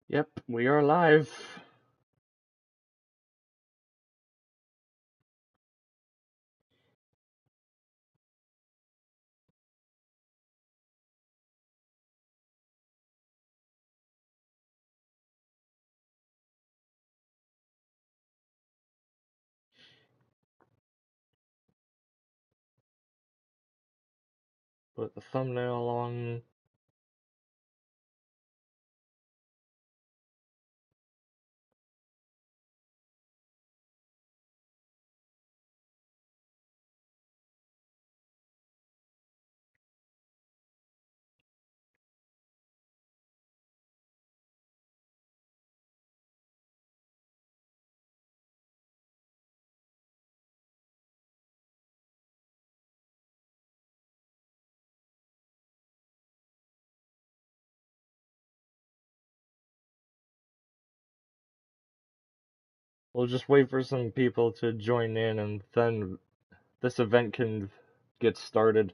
Yep, we are live. Put the thumbnail on. We'll just wait for some people to join in and then this event can get started.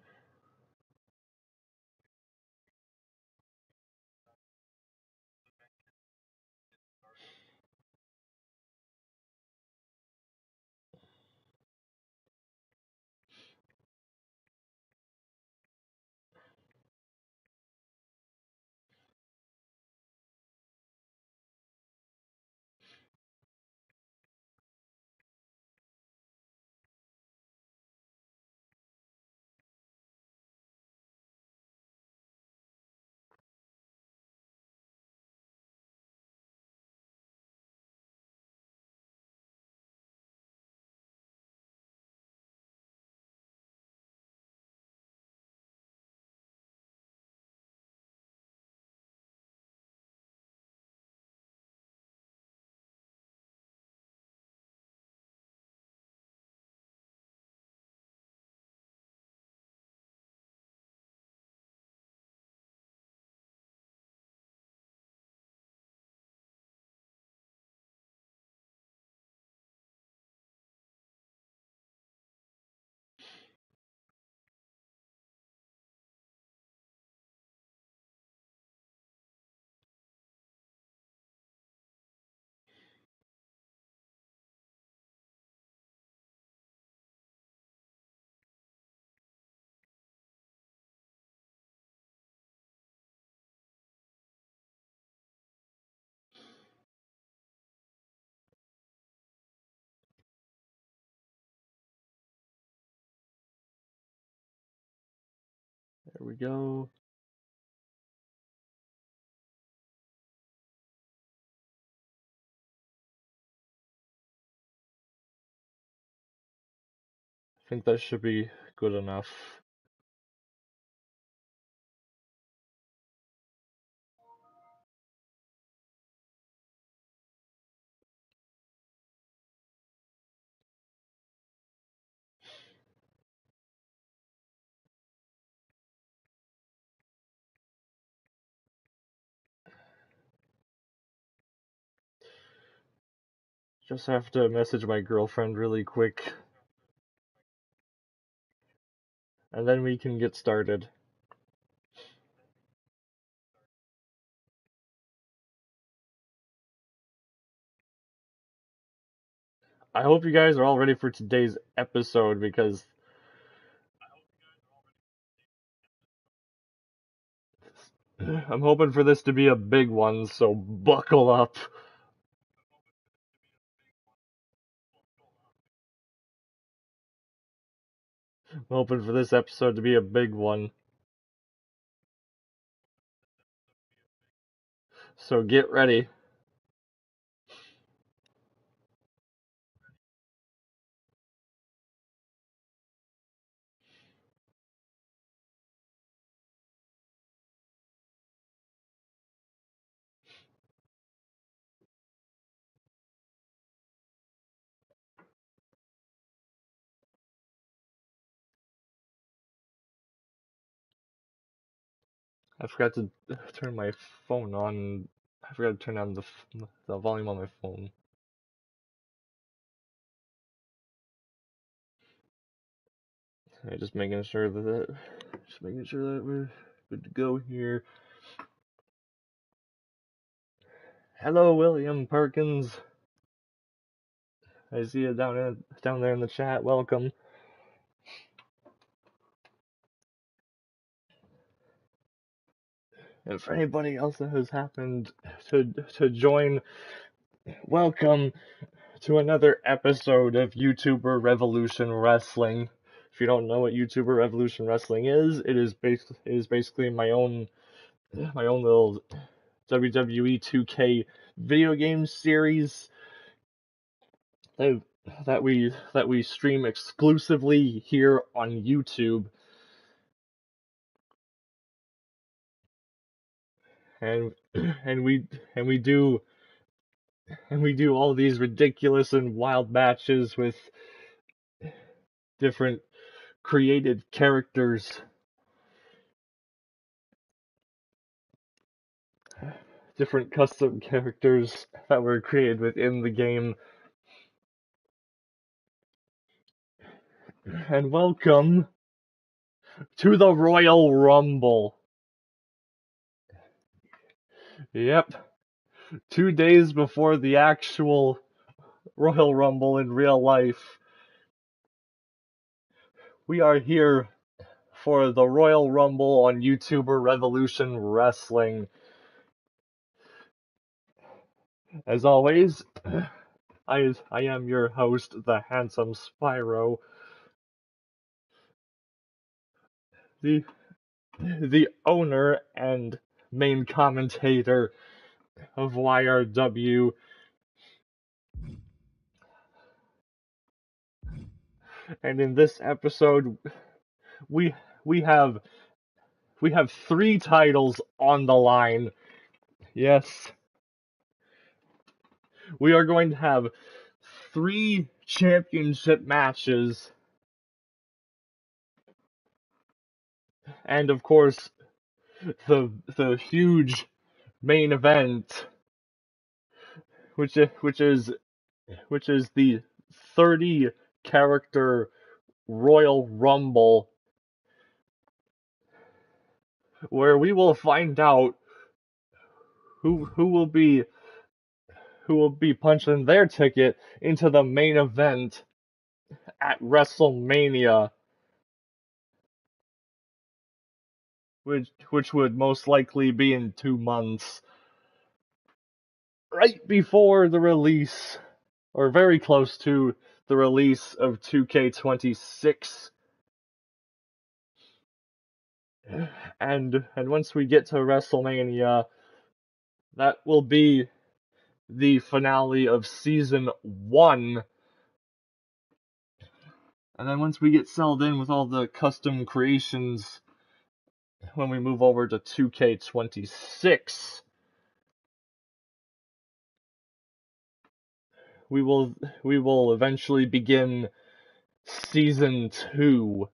There we go. I think that should be good enough. Just have to message my girlfriend really quick. And then we can get started. I hope you guys are all ready for today's episode because I'm hoping for this to be a big one, so buckle up. I'm hoping for this episode to be a big one. So get ready. I forgot to turn my phone on. I forgot to turn on the volume on my phone. Just making sure that we're good to go here. Hello, William Perkins. I see you down there in the chat. Welcome. And for anybody else that has happened to join, welcome to another episode of YouTuber Revolution Wrestling. If you don't know what YouTuber Revolution Wrestling is, it is basically my own little WWE 2K video game series that we stream exclusively here on YouTube. And we do all these ridiculous and wild matches with different created characters, different custom characters that were created within the game. And welcome to the Royal Rumble. Yep, 2 days before the actual Royal Rumble in real life, we are here for the Royal Rumble on YouTuber Revolution Wrestling. As always, I am your host, the handsome Spyro, the owner and main commentator of YRW. And in this episode, we have 3 titles on the line. Yes, we are going to have 3 championship matches, and of course the huge main event, which is the 30 character Royal Rumble, where we will find out who will be punching their ticket into the main event at WrestleMania, which would most likely be in 2 months, right before the release, or very close to the release of 2K26. And once we get to WrestleMania, that will be the finale of Season 1. And then once we get settled in with all the custom creations, when we move over to 2K26, we will eventually begin Season 2.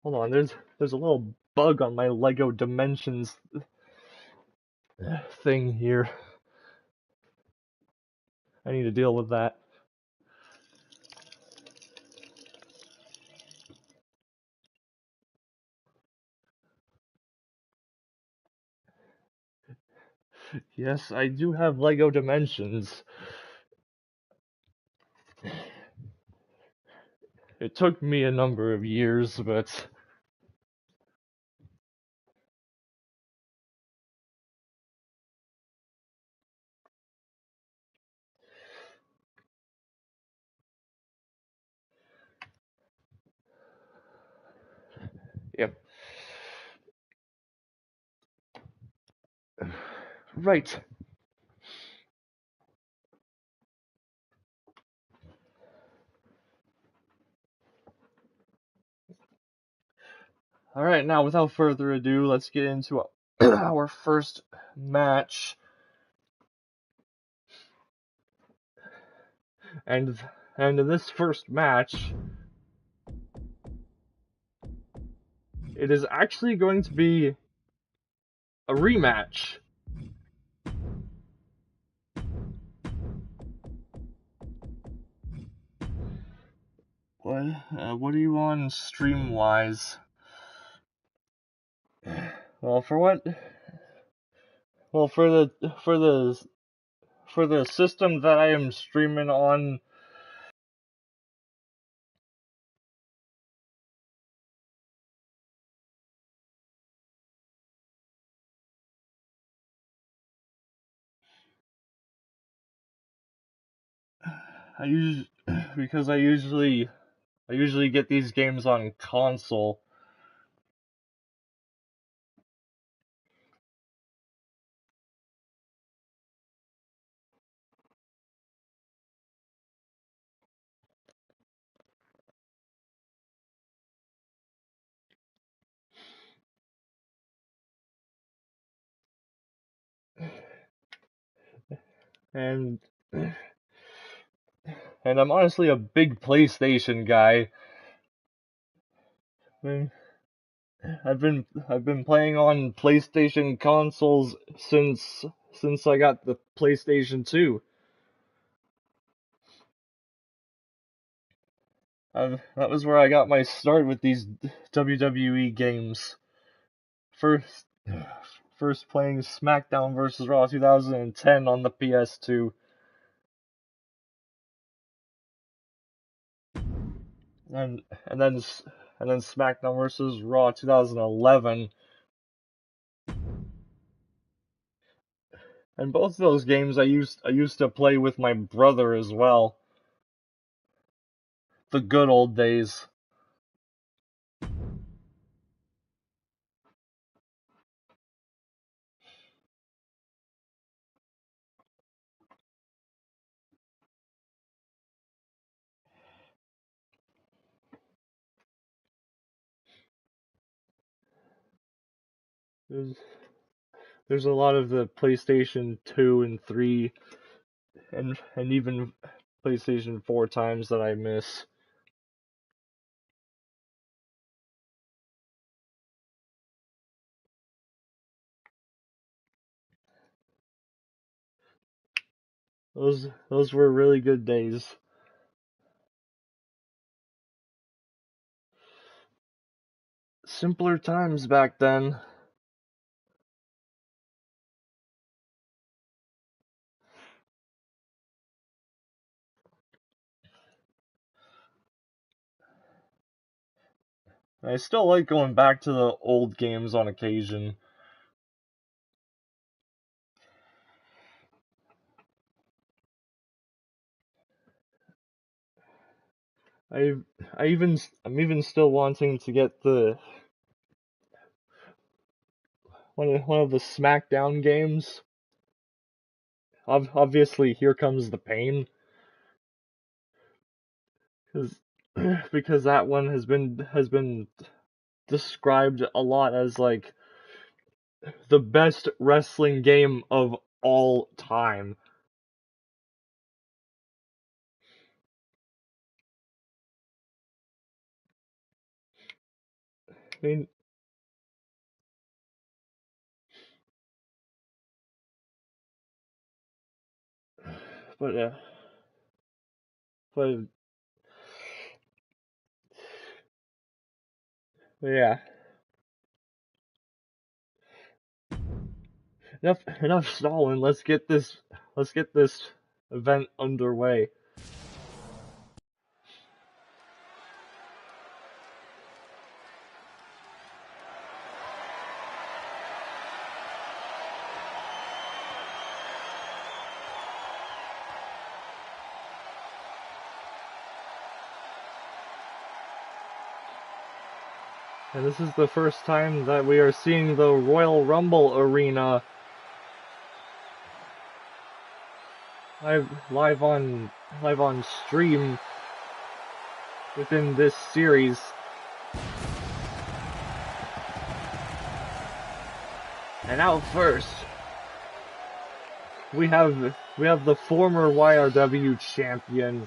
Hold on, there's a little bug on my Lego Dimensions thing here. I need to deal with that. Yes, I do have Lego Dimensions. It took me a number of years, but yep. Right. Alright, now without further ado, let's get into our first match. And in this first match, it is actually going to be a rematch. What are you on stream-wise? Well, for what? Well, for the system that I am streaming on, because I usually get these games on console. And I'm honestly a big PlayStation guy. I mean, I've been playing on PlayStation consoles since I got the PlayStation 2. That was where I got my start with these WWE games. First playing SmackDown vs. Raw 2010 on the PS2. And then SmackDown vs. Raw 2011. And both of those games I used to play with my brother as well. The good old days. There's a lot of the PlayStation 2 and 3 and even PlayStation 4 times that I miss. Those were really good days. Simpler times back then. I still like going back to the old games on occasion. I'm even still wanting to get the one of the SmackDown games. Obviously, Here Comes the Pain, because that one has been described a lot as like the best wrestling game of all time. I mean, but but yeah. Enough stalling. Let's get this event underway. And this is the first time that we are seeing the Royal Rumble arena live on stream within this series. And out first, we have the former YRW champion,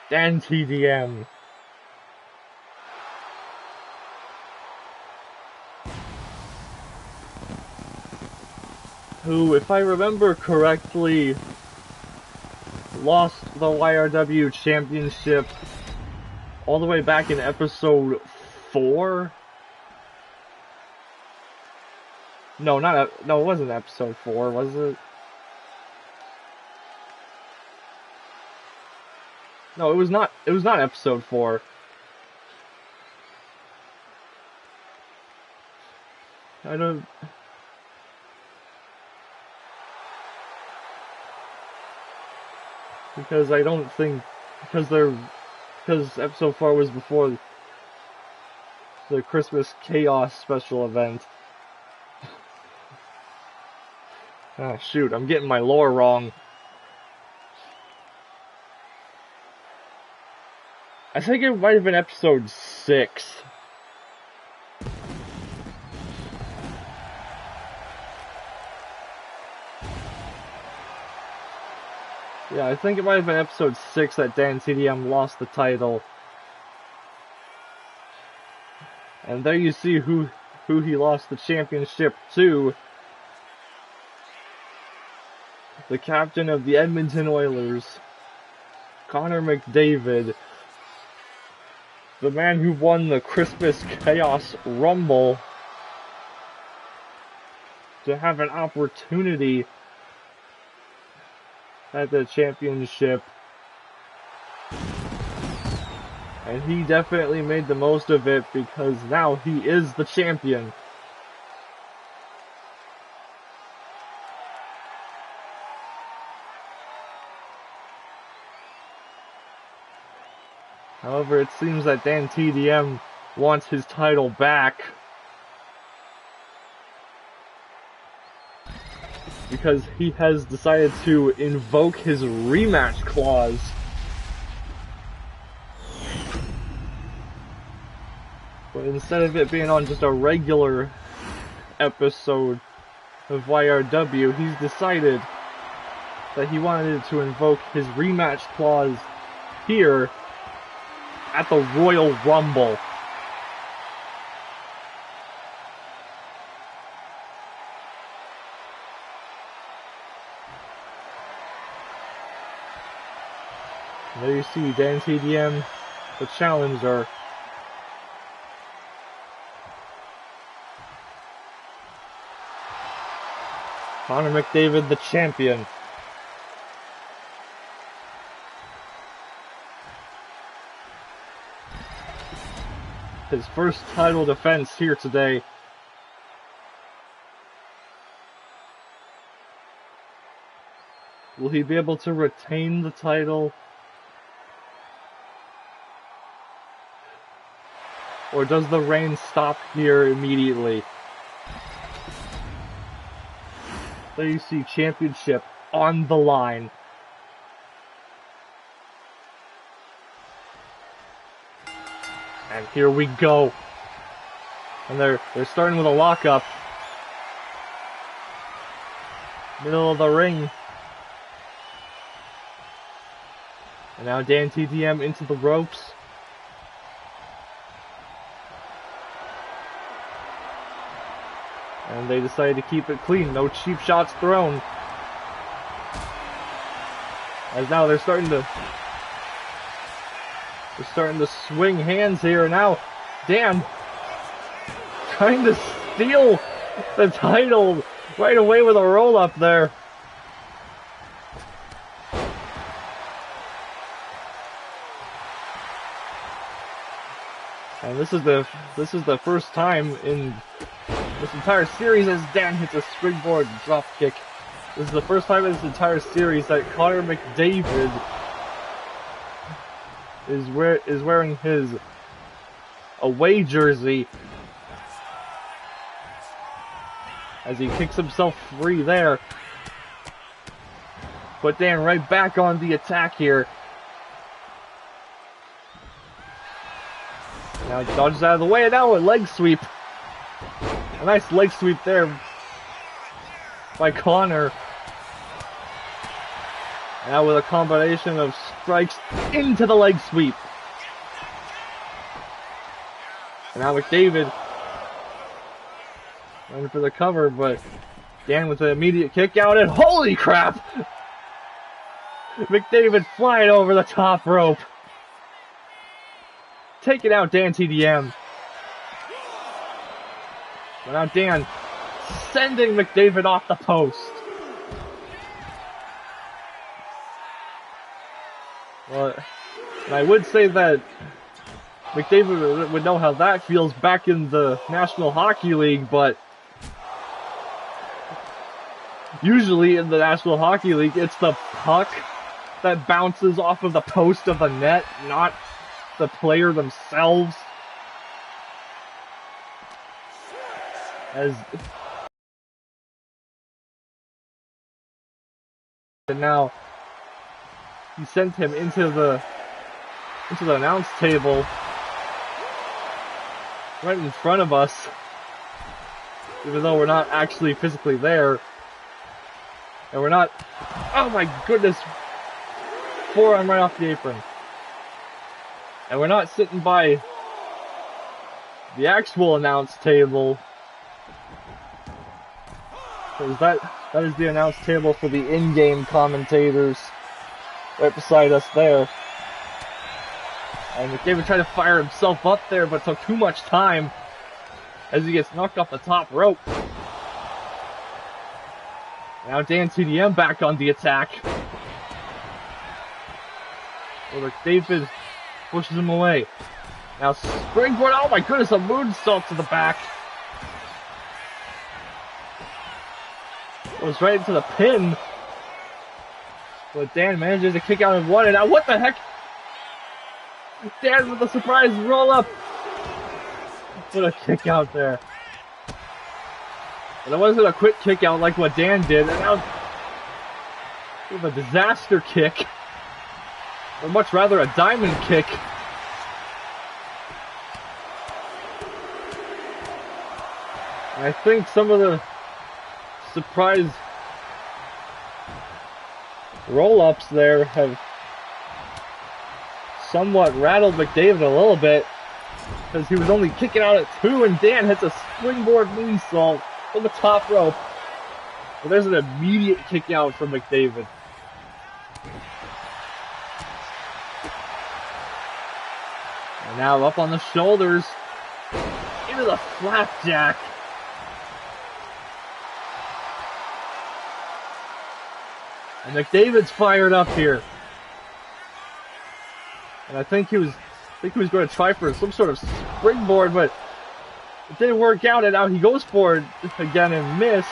Dan TDM. Who, if I remember correctly, lost the YRW Championship all the way back in episode 4. No, it wasn't episode 4, was it? No, it was not episode 4. I don't... Because I don't think... Because episode 4 was before the Christmas Chaos special event. Ah, shoot, I'm getting my lore wrong. I think it might have been episode 6. Yeah, I think it might have been episode 6 that Dan TDM lost the title. And there you see who he lost the championship to. The captain of the Edmonton Oilers, Connor McDavid. The man who won the Christmas Chaos Rumble to have an opportunity at the championship. And he definitely made the most of it because now he is the champion. However, it seems that Dan TDM wants his title back because he has decided to invoke his rematch clause. But instead of it being on just a regular episode of YRW, he's decided that he wanted to invoke his rematch clause here at the Royal Rumble. There you see Dan TDM, the challenger. Connor McDavid, the champion. His first title defense here today. Will he be able to retain the title? Or does the reign stop here immediately? There you see championship on the line. And here we go. And they're starting with a lockup. Middle of the ring. And now Dan TDM into the ropes. And they decided to keep it clean. No cheap shots thrown. As now they're starting to swing hands here. Now, Dan trying to steal the title right away with a roll up there. And this is the first time in this entire series as Dan hits a springboard drop kick. This is the first time in this entire series that Connor McDavid is wearing his away jersey as he kicks himself free there. But Dan right back on the attack here. Now he dodges out of the way, and now a leg sweep. A nice leg sweep there by Connor. Now with a combination of strikes into the leg sweep. And now McDavid running for the cover, but Dan with an immediate kick out, and holy crap! McDavid flying over the top rope. Taking out Dan TDM. But now Dan sending McDavid off the post. Well, and I would say that McDavid would know how that feels back in the National Hockey League, but usually in the National Hockey League, it's the puck that bounces off of the post of the net, not the player themselves. And now he sent him into the announce table right in front of us, even though we're not actually physically there. And we're not, oh my goodness, forearm right off the apron. And we're not sitting by the actual announce table, because that is the announce table for the in-game commentators, right beside us there. And McDavid tried to fire himself up there, but took too much time as he gets knocked off the top rope. Now Dan TDM back on the attack. Well, McDavid pushes him away. Now springboard, oh my goodness, a moonsault to the back. Goes right into the pin. But Dan manages to kick out in one, and now what the heck? Dan with a surprise roll up. What a kick out there. And it wasn't a quick kick out like what Dan did, and that was a disaster kick. Or much rather a diamond kick. And I think some of the surprise roll-ups there have somewhat rattled McDavid a little bit, because he was only kicking out at 2, and Dan hits a springboard moonsault from the top rope. But there's an immediate kick out from McDavid. And now up on the shoulders into the flapjack. And McDavid's fired up here. And I think he was going to try for some sort of springboard, but it didn't work out, and now he goes for it again and missed.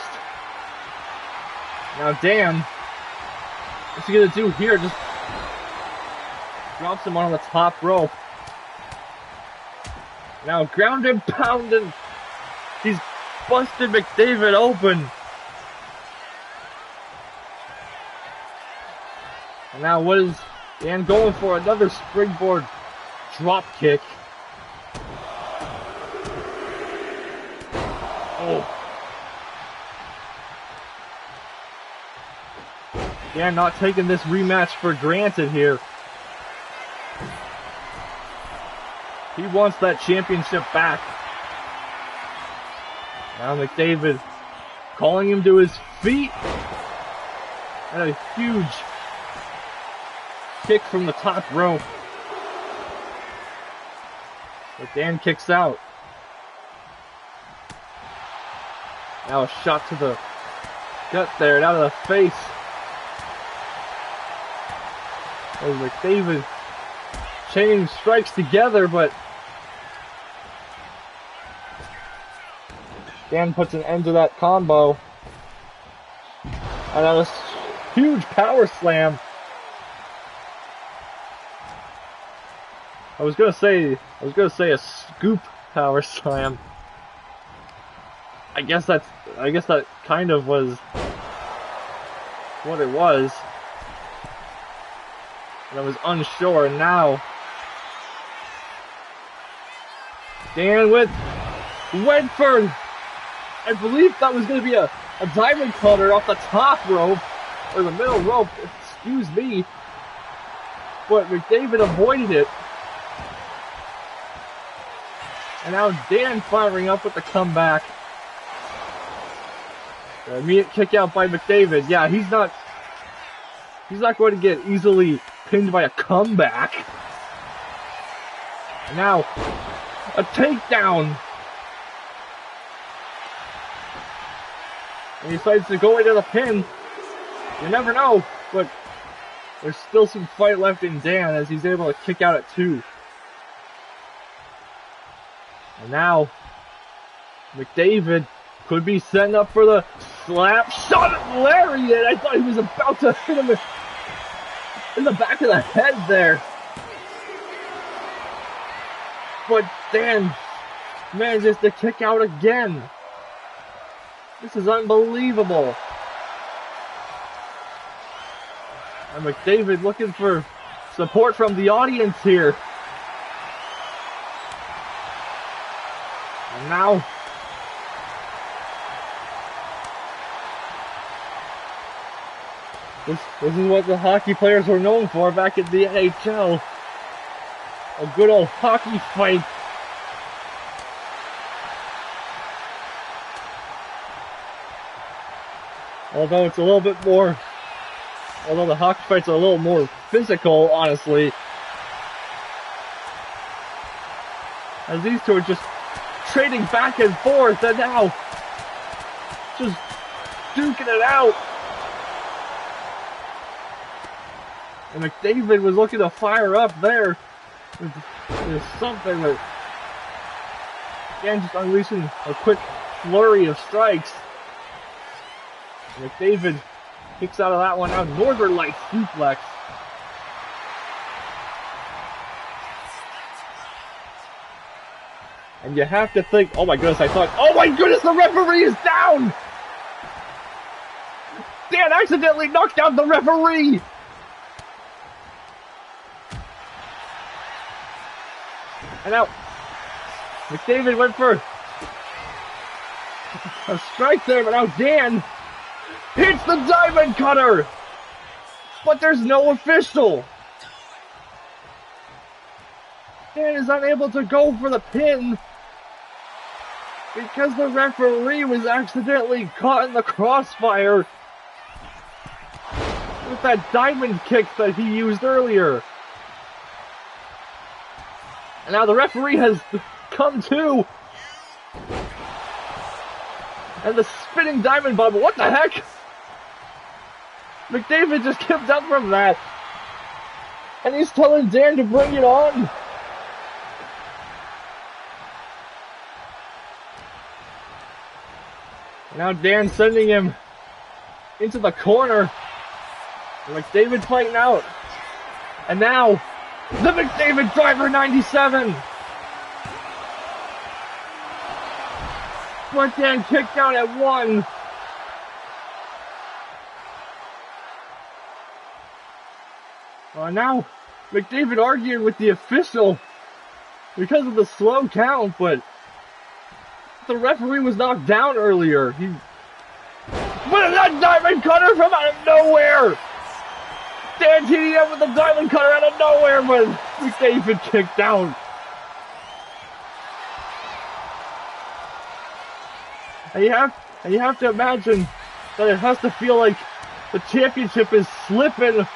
Now Dan, what's he going to do here? Just drops him on the top rope. Now ground and pounding. He's busted McDavid open. And now what is Dan going for? Another springboard drop kick. Oh. Dan not taking this rematch for granted here. He wants that championship back. Now McDavid calling him to his feet. And a huge kick from the top rope. But Dan kicks out. Now a shot to the gut there, and out of the face. As McDavid chaining strikes together, but Dan puts an end to that combo. And a huge power slam. I was gonna say a scoop power slam. I guess that kind of was what it was. And I was unsure, and now Dan went for, I believe that was gonna be a diamond cutter off the top rope, or the middle rope, excuse me. But McDavid avoided it. And now Dan firing up with the comeback. An immediate kick out by McDavid. Yeah, he's not He's not going to get easily pinned by a comeback. And now, a takedown. And he decides to go into the pin. You never know, but there's still some fight left in Dan as he's able to kick out at 2. And now, McDavid could be setting up for the slap shot at Lariat. I thought he was about to hit him in the back of the head there. But Dan manages to kick out again. This is unbelievable. And McDavid looking for support from the audience here. And now, this is what the hockey players were known for back in the NHL. A good old hockey fight. Although it's a little bit more, although the hockey fights are a little more physical, honestly. As these two are just trading back and forth and now just duking it out. And McDavid was looking to fire up there. There's something that, again, just unleashing a quick flurry of strikes. And McDavid kicks out of that one out. Northern Light suplex. And you have to think, oh my goodness, oh my goodness, the referee is down! Dan accidentally knocked out the referee! And now, McDavid went for a strike there, but now Dan hits the diamond cutter! But there's no official! Dan is unable to go for the pin because the referee was accidentally caught in the crossfire with that diamond kick that he used earlier. And now the referee has come to. And the spinning diamond bomb. What the heck? McDavid just kicked up from that. And he's telling Dan to bring it on. Now Dan sending him into the corner. McDavid fighting out. And now, the McDavid Driver 97. But Dan kicked out at 1. Now, McDavid argued with the official because of the slow count, but the referee was knocked down earlier. But that diamond cutter from out of nowhere! Dan teaming up with the diamond cutter out of nowhere, but McDavid kicked out. And you have to imagine that it has to feel like the championship is slipping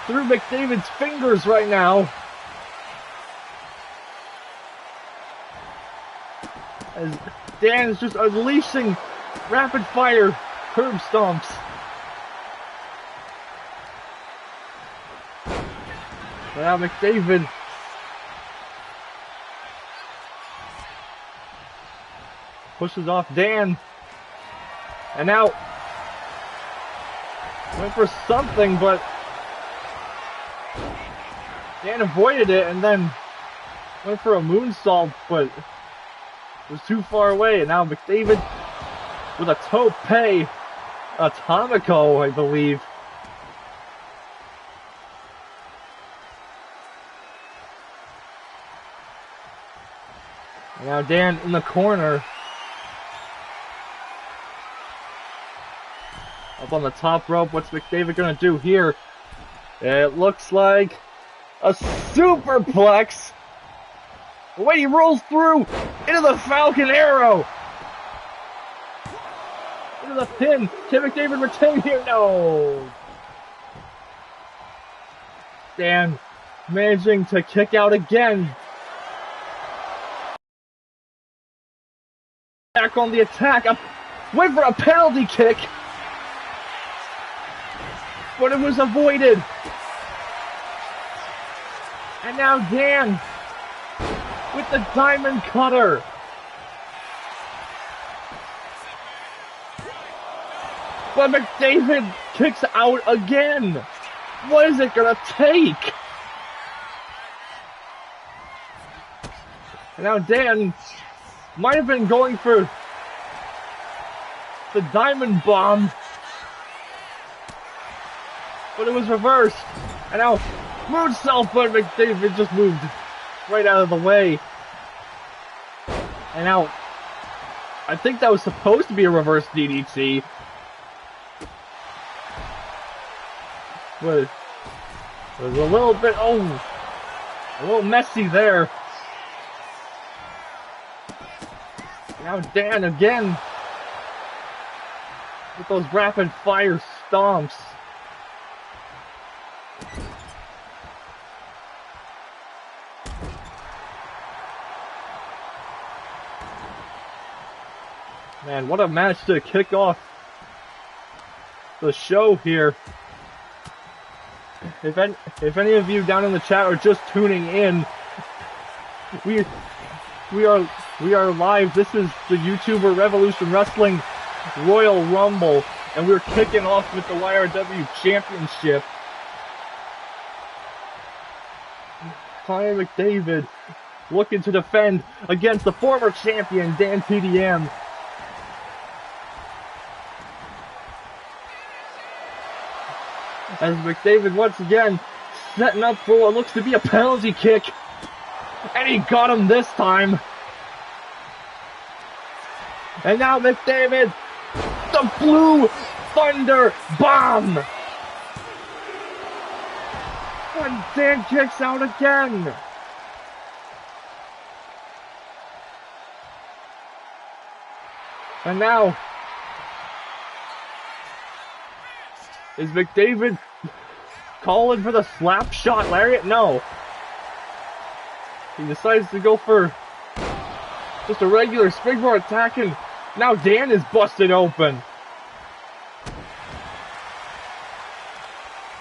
through McDavid's fingers right now. As Dan is just unleashing rapid fire curb stomps. But now McDavid pushes off Dan. And now went for something, but Dan avoided it and then went for a moonsault, but was too far away. And now McDavid with a tope atomico, I believe. And now Dan in the corner. Up on the top rope. What's McDavid gonna do here? It looks like a superplex. The way he rolls through into the Falcon Arrow. Into the pin. Can McDavid retain here? No. Dan managing to kick out again. Back on the attack. Went for a penalty kick. But it was avoided. And now Dan with the diamond cutter. But McDavid kicks out again. What is it gonna take? And now Dan might have been going for the diamond bomb, but it was reversed. And now moonsault, but McDavid just moved right out of the way. And now I think that was supposed to be a reverse DDT. But it was a little bit, a little messy there. Now Dan again with those rapid fire stomps. Man, what a match to kick off the show here. If any of you down in the chat are just tuning in, we are live. This is the YouTuber Revolution Wrestling Royal Rumble, and we're kicking off with the YRW Championship. Connor McDavid looking to defend against the former champion Dan TDM. As McDavid once again setting up for what looks to be a penalty kick. And he got him this time. And now McDavid, the Blue Thunder Bomb. And Dan kicks out again. And now, is McDavid calling for the slap shot lariat? No. He decides to go for just a regular springboard attack, and now Dan is busted open.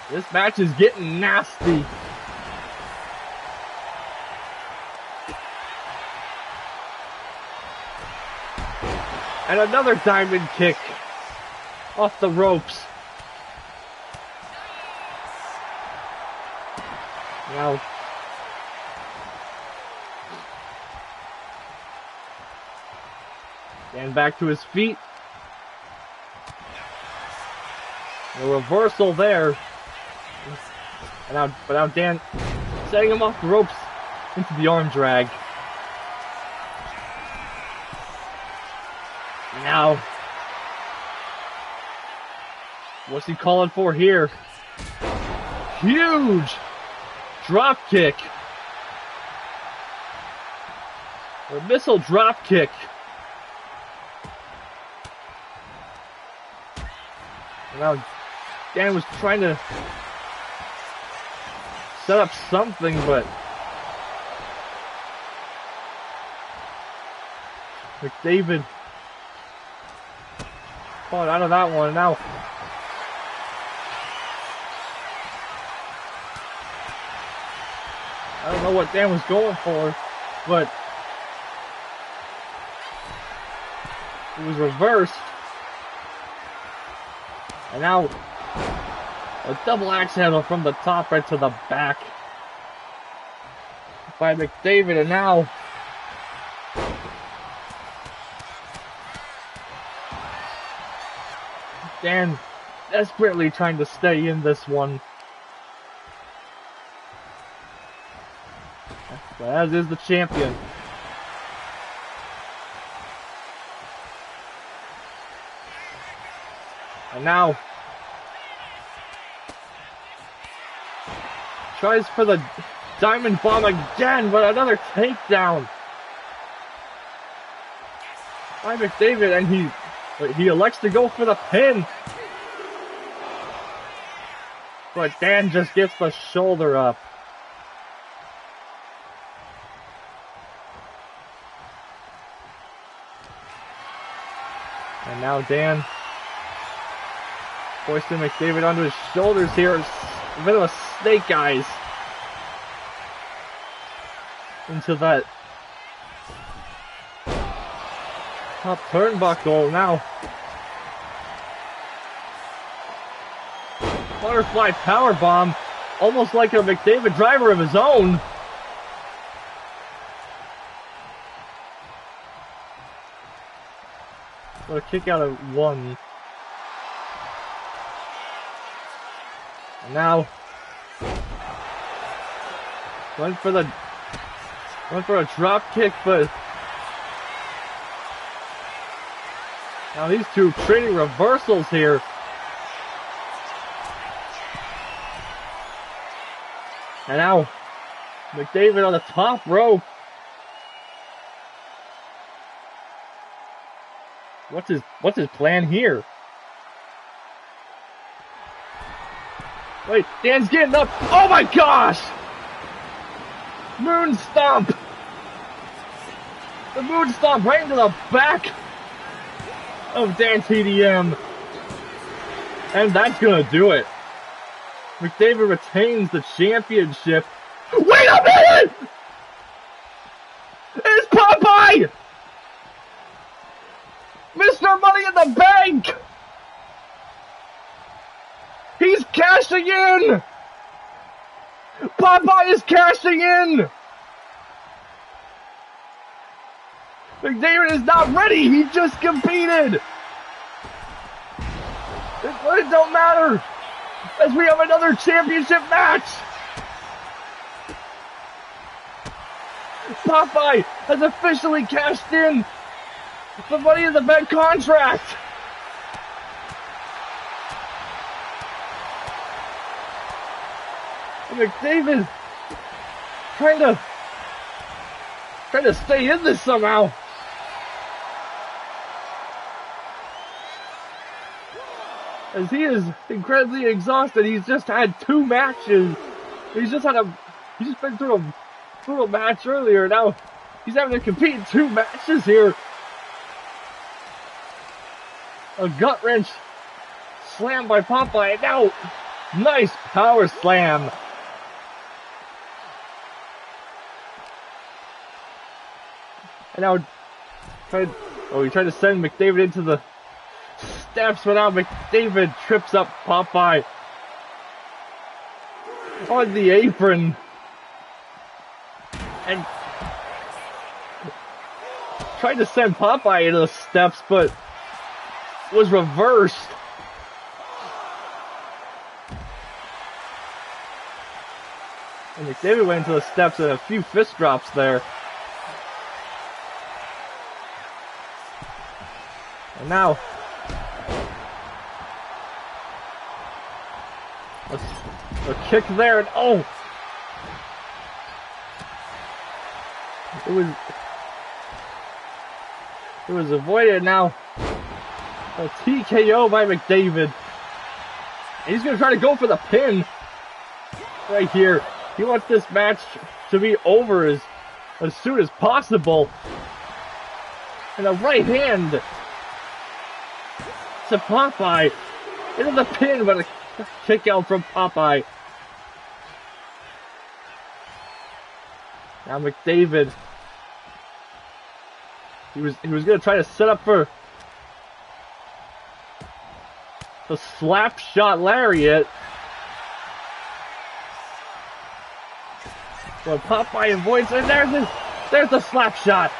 This match is getting nasty. And another diamond kick off the ropes. Now, Dan back to his feet. A reversal there. And now Dan setting him off the ropes into the arm drag. Now, what's he calling for here? Huge drop kick. Or missile drop kick. Now, Dan was trying to set up something, but McDavid caught out of that one. Now, I don't know what Dan was going for, but it was reversed. And now, a double axe handle from the top right to the back by McDavid, and now Dan desperately trying to stay in this one. As is the champion. And now tries for the diamond bomb again, but another takedown by McDavid, and he elects to go for the pin. But Dan just gets the shoulder up. And now Dan hoisting McDavid onto his shoulders here. A bit of a snake eyes into that top turnbuckle. Now butterfly powerbomb, almost like a McDavid driver of his own. What a kick out of one. And now went for a drop kick, but now these two trading reversals here. And now McDavid on the top rope. What's his plan here? Wait, Dan's getting up. Oh my gosh! Moon stomp! The moon stomp right into the back of Dan TDM. And that's gonna do it. McDavid retains the championship. Wait a minute! It's Popeye! Mr. Money in the Bank! He's cashing in! Popeye is cashing in! McDavid is not ready, he just competed! It don't matter! As we have another championship match! Popeye has officially cashed in the Money in the Bank contract! And McDavid trying to stay in this somehow. As he is incredibly exhausted. He's just had 2 matches. He's just been through a match earlier. Now he's having to compete in 2 matches here. A gut wrench slam by Popeye. And now nice power slam. And now he tried to send McDavid into the steps, but now McDavid trips up Popeye on the apron and tried to send Popeye into the steps, but was reversed. And McDavid went into the steps and a few fist drops there. And now a kick there, and oh! It was avoided. Now a TKO by McDavid. And he's gonna try to go for the pin right here. He wants this match to be over as soon as possible. And a right hand to Popeye into the pin, but a kick out from Popeye. Now McDavid, he was gonna try to set up for the slap shot lariat, but Popeye avoids, and there's the slap shot.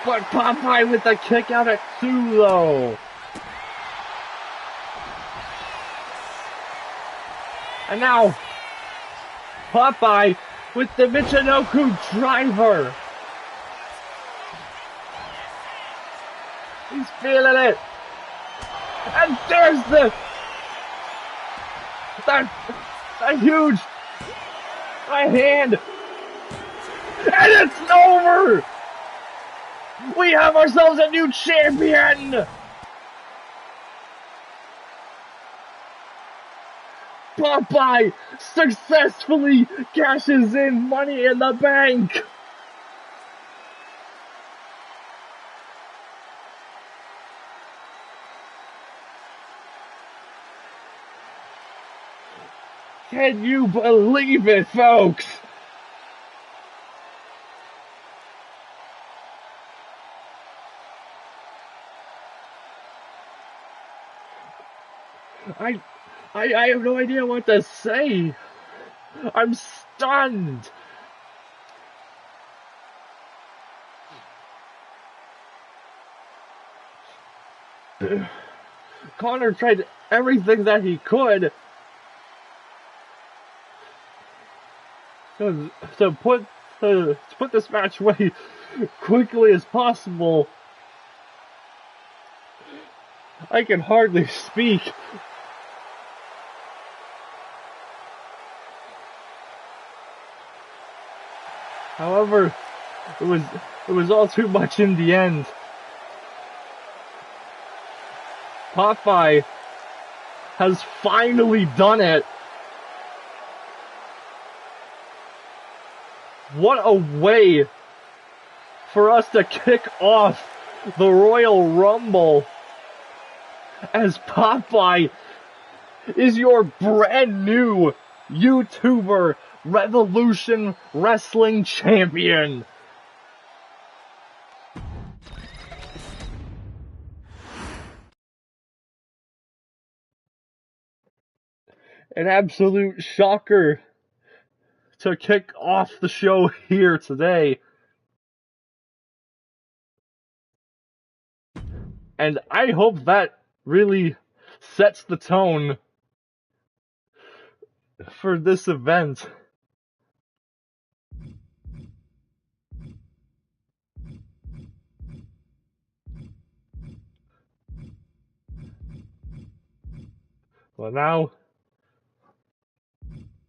But Popeye with the kick out at 2 though. And now Popeye with the Michinoku driver. He's feeling it. And there's that huge right hand. And it's over. We have ourselves a new champion! Popeye successfully cashes in Money in the Bank. Can you believe it, folks? I have no idea what to say. I'm stunned. Connor tried everything that he could to put this match away quickly as possible. I can hardly speak. However, it was all too much in the end. Popeye has finally done it. What a way for us to kick off the Royal Rumble, as Popeye is your brand new YouTuber Revolution Wrestling Champion. An absolute shocker to kick off the show here today. And I hope that really sets the tone for this event. Well, now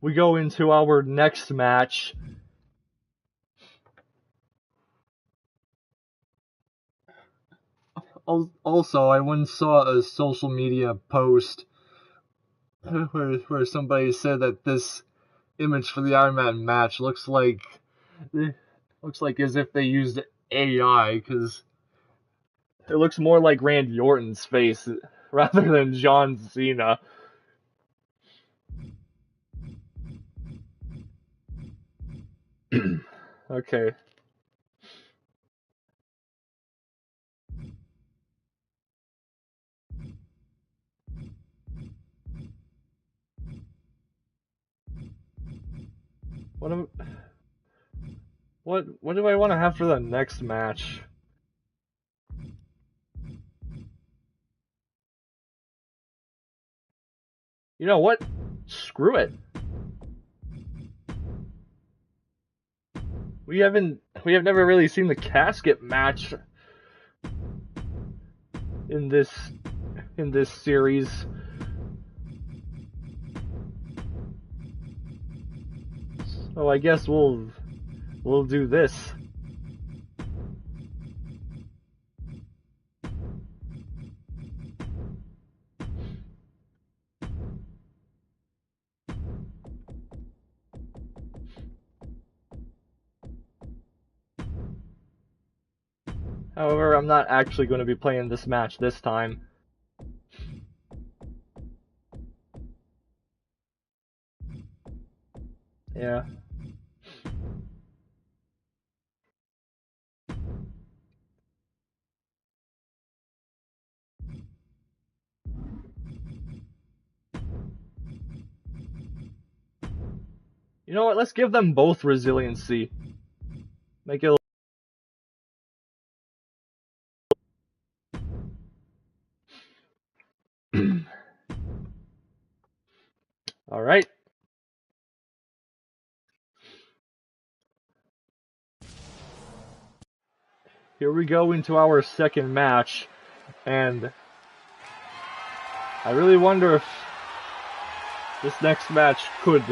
we go into our next match. Also, I once saw a social media post where somebody said that this image for the Iron Man match looks like as if they used AI, because it looks more like Randy Orton's face rather than John Cena. Okay. What do I want to have for the next match? You know what? Screw it. We have never really seen the casket match in this series. So I guess we'll do this. However, I'm not actually going to be playing this match this time. Yeah. You know what? Let's give them both resiliency. Make it all right. Here we go into our second match, and I really wonder if this next match could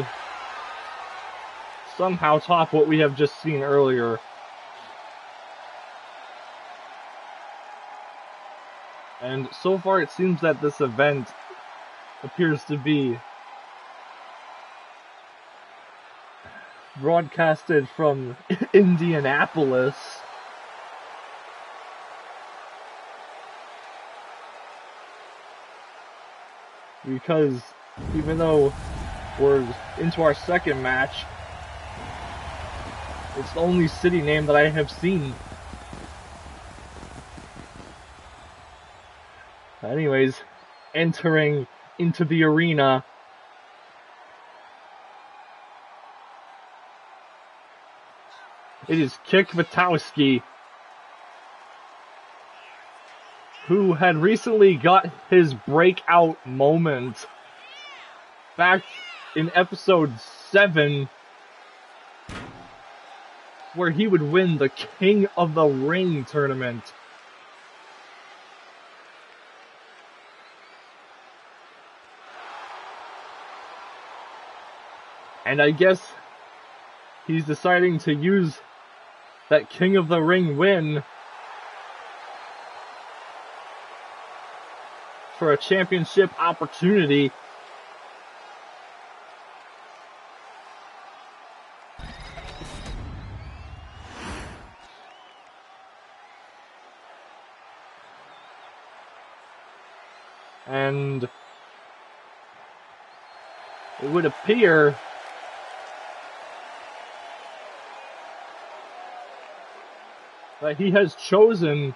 somehow top what we have just seen earlier. And so far it seems that this event appears to be broadcasted from Indianapolis. Because even though we're into our second match, it's the only city name that I have seen. Anyways, entering into the arena, it is Kick Vitowski, who had recently got his breakout moment back in episode 7, where he would win the King of the Ring tournament. And I guess he's deciding to use that King of the Ring win for a championship opportunity. And it would appear that he has chosen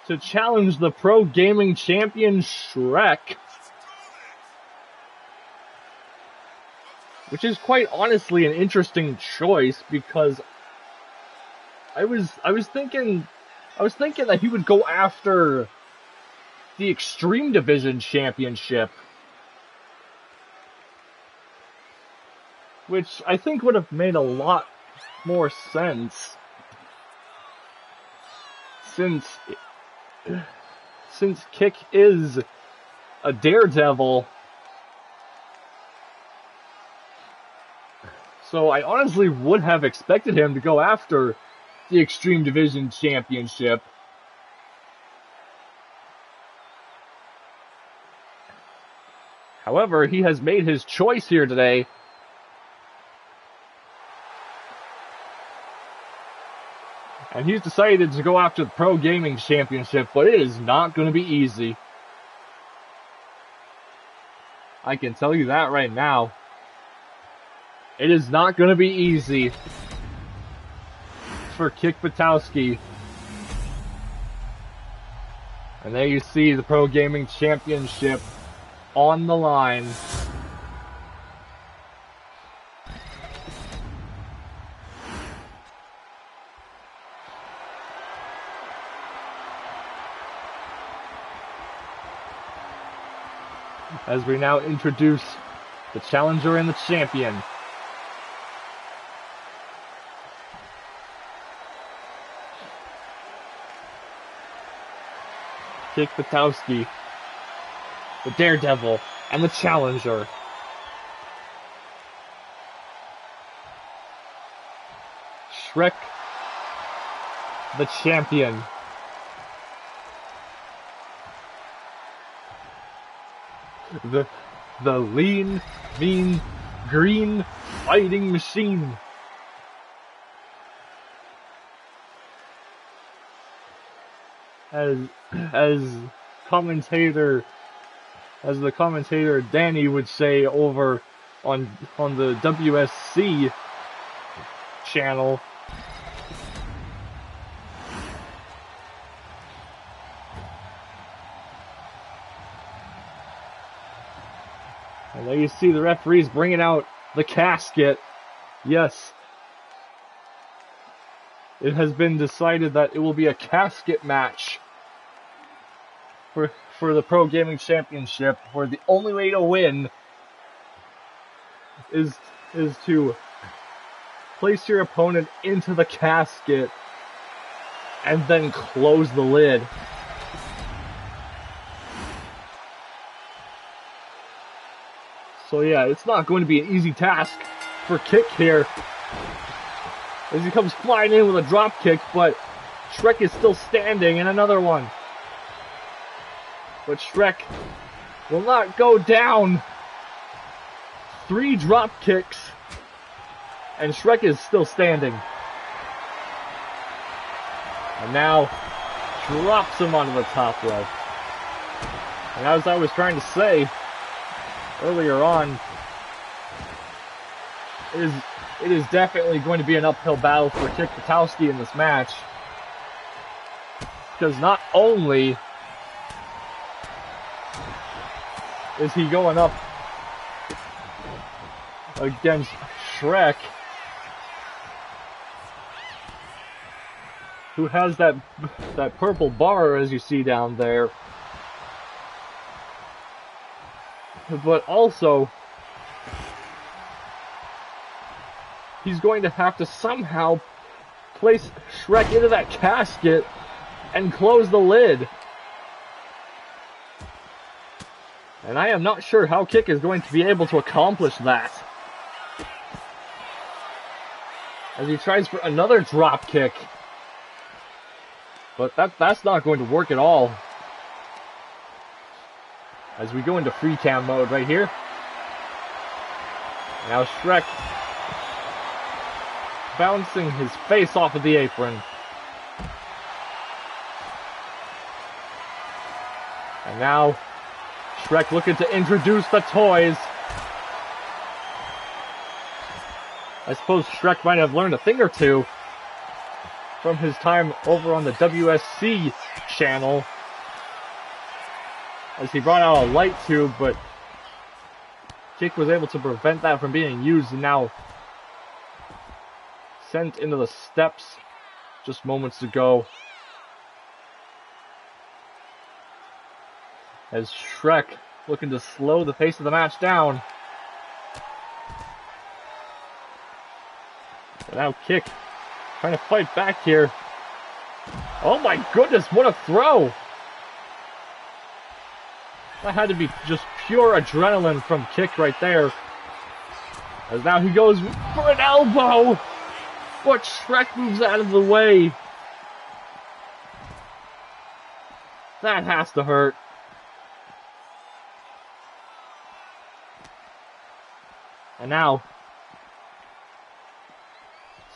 to challenge the Pro Gaming Champion Shrek, which is quite honestly an interesting choice, because I was thinking that he would go after the Extreme Division Championship, which I think would have made a lot more sense, since Kick is a daredevil. So I honestly would have expected him to go after the Extreme Division Championship. However, he has made his choice here today. And he's decided to go after the Pro Gaming Championship, but it is not going to be easy. I can tell you that right now. It is not going to be easy for Kick Vitowski. And there you see the Pro Gaming Championship on the line. As we now introduce the challenger and the champion. Kick Vitowski, the daredevil, and the challenger. Shrek, the champion. The lean, mean, green fighting machine. As the commentator Danny would say over on the WSC channel. And there you see the referees bringing out the casket. Yes. It has been decided that it will be a casket match for the Pro Gaming Championship, where the only way to win is to place your opponent into the casket and then close the lid. So yeah, it's not going to be an easy task for Kick here, as he comes flying in with a drop kick, but Shrek is still standing, and another one. But Shrek will not go down. 3 drop kicks And Shrek is still standing. And now drops him onto the top rope. And as I was trying to say earlier on, it is definitely going to be an uphill battle for Kick Butowski in this match. Because not only is he going up against Shrek, who has that purple bar as you see down there, but also he's going to have to somehow place Shrek into that casket and close the lid. And I am not sure how Kick is going to be able to accomplish that. As he tries for another drop kick. But that's not going to work at all. As we go into free cam mode right here. Now Shrek bouncing his face off of the apron. And now Shrek looking to introduce the toys. I suppose Shrek might have learned a thing or two from his time over on the WSC channel, as he brought out a light tube, but Kick was able to prevent that from being used, and now sent into the steps just moments ago. As Shrek looking to slow the pace of the match down. And now Kick trying to fight back here. Oh my goodness, what a throw! That had to be just pure adrenaline from Kick right there. As now he goes for an elbow! But Shrek moves out of the way. That has to hurt. And now,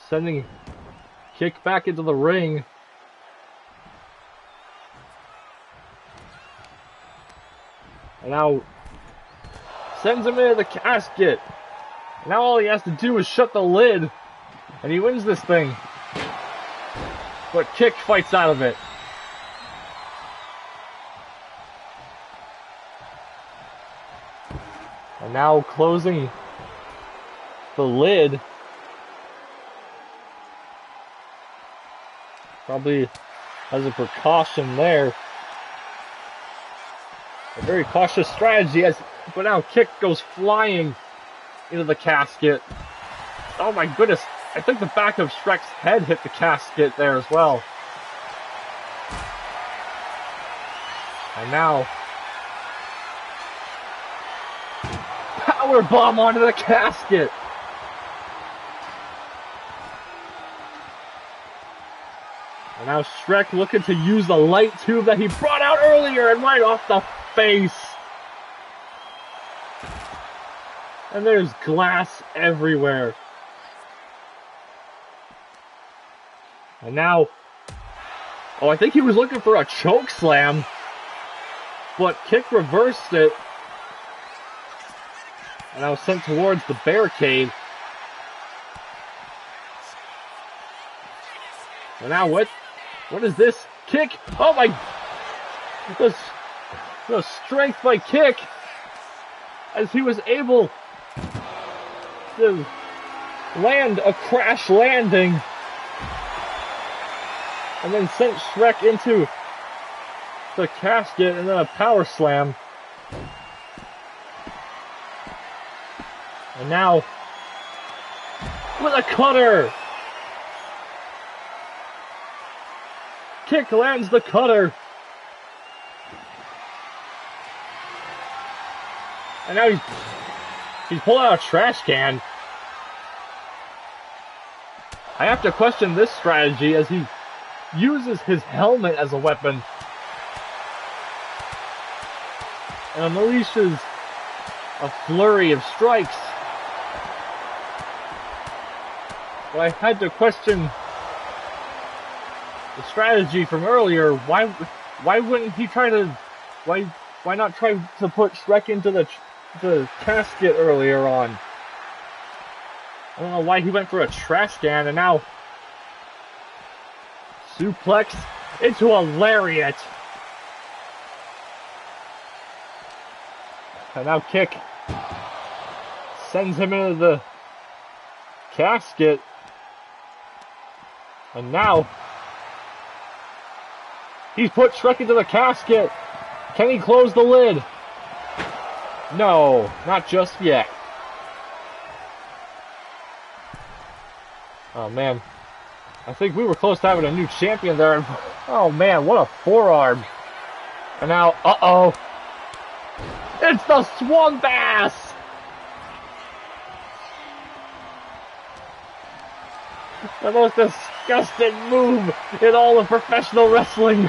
sending Kick back into the ring. And now, sends him into the casket. And now all he has to do is shut the lid. And he wins this thing. But Kick fights out of it. And now closing the lid. Probably as a precaution there. A very cautious strategy, but now Kick goes flying into the casket. Oh my goodness, I think the back of Shrek's head hit the casket there as well. And now, power bomb onto the casket. And now Shrek looking to use the light tube that he brought out earlier and right off the face. And there's glass everywhere. And now, oh, I think he was looking for a choke slam, but Kick reversed it. And I was sent towards the barricade. And now what is this? Kick! Oh my! The strength by Kick, as he was able to land a crash landing, and then sent Shrek into the casket, and then a power slam. And now, with a cutter! Kick lands the cutter. And now he's pulling out a trash can. I have to question this strategy as he uses his helmet as a weapon. And unleashes a flurry of strikes. But I had to question the strategy from earlier. Why wouldn't he try to, why not try to put Shrek into the casket earlier on? I don't know why he went for a trash can, and now suplex into a lariat. And now kick sends him into the casket. And now he's put Shrek into the casket. Can he close the lid? No, not just yet. Oh man, I think we were close to having a new champion there. Oh man, what a forearm. And now, uh-oh. It's the Swan Bass! The most disgusting move in all of professional wrestling.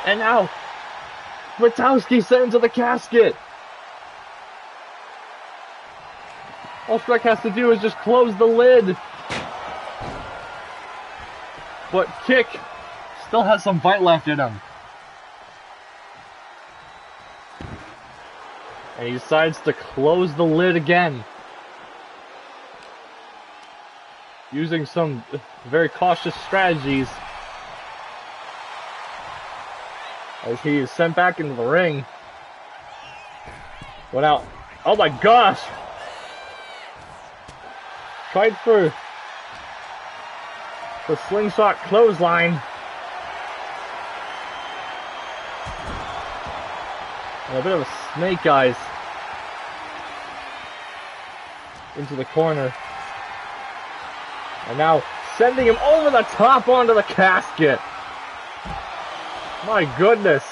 And now, Witowski sent into the casket. All Shrek has to do is just close the lid. But Kick still has some bite left in him. And he decides to close the lid again. Using some very cautious strategies. As he is sent back into the ring. Went out. Oh my gosh! Tried for the slingshot clothesline. And a bit of a snake eyes into the corner. And now sending him over the top onto the casket. My goodness.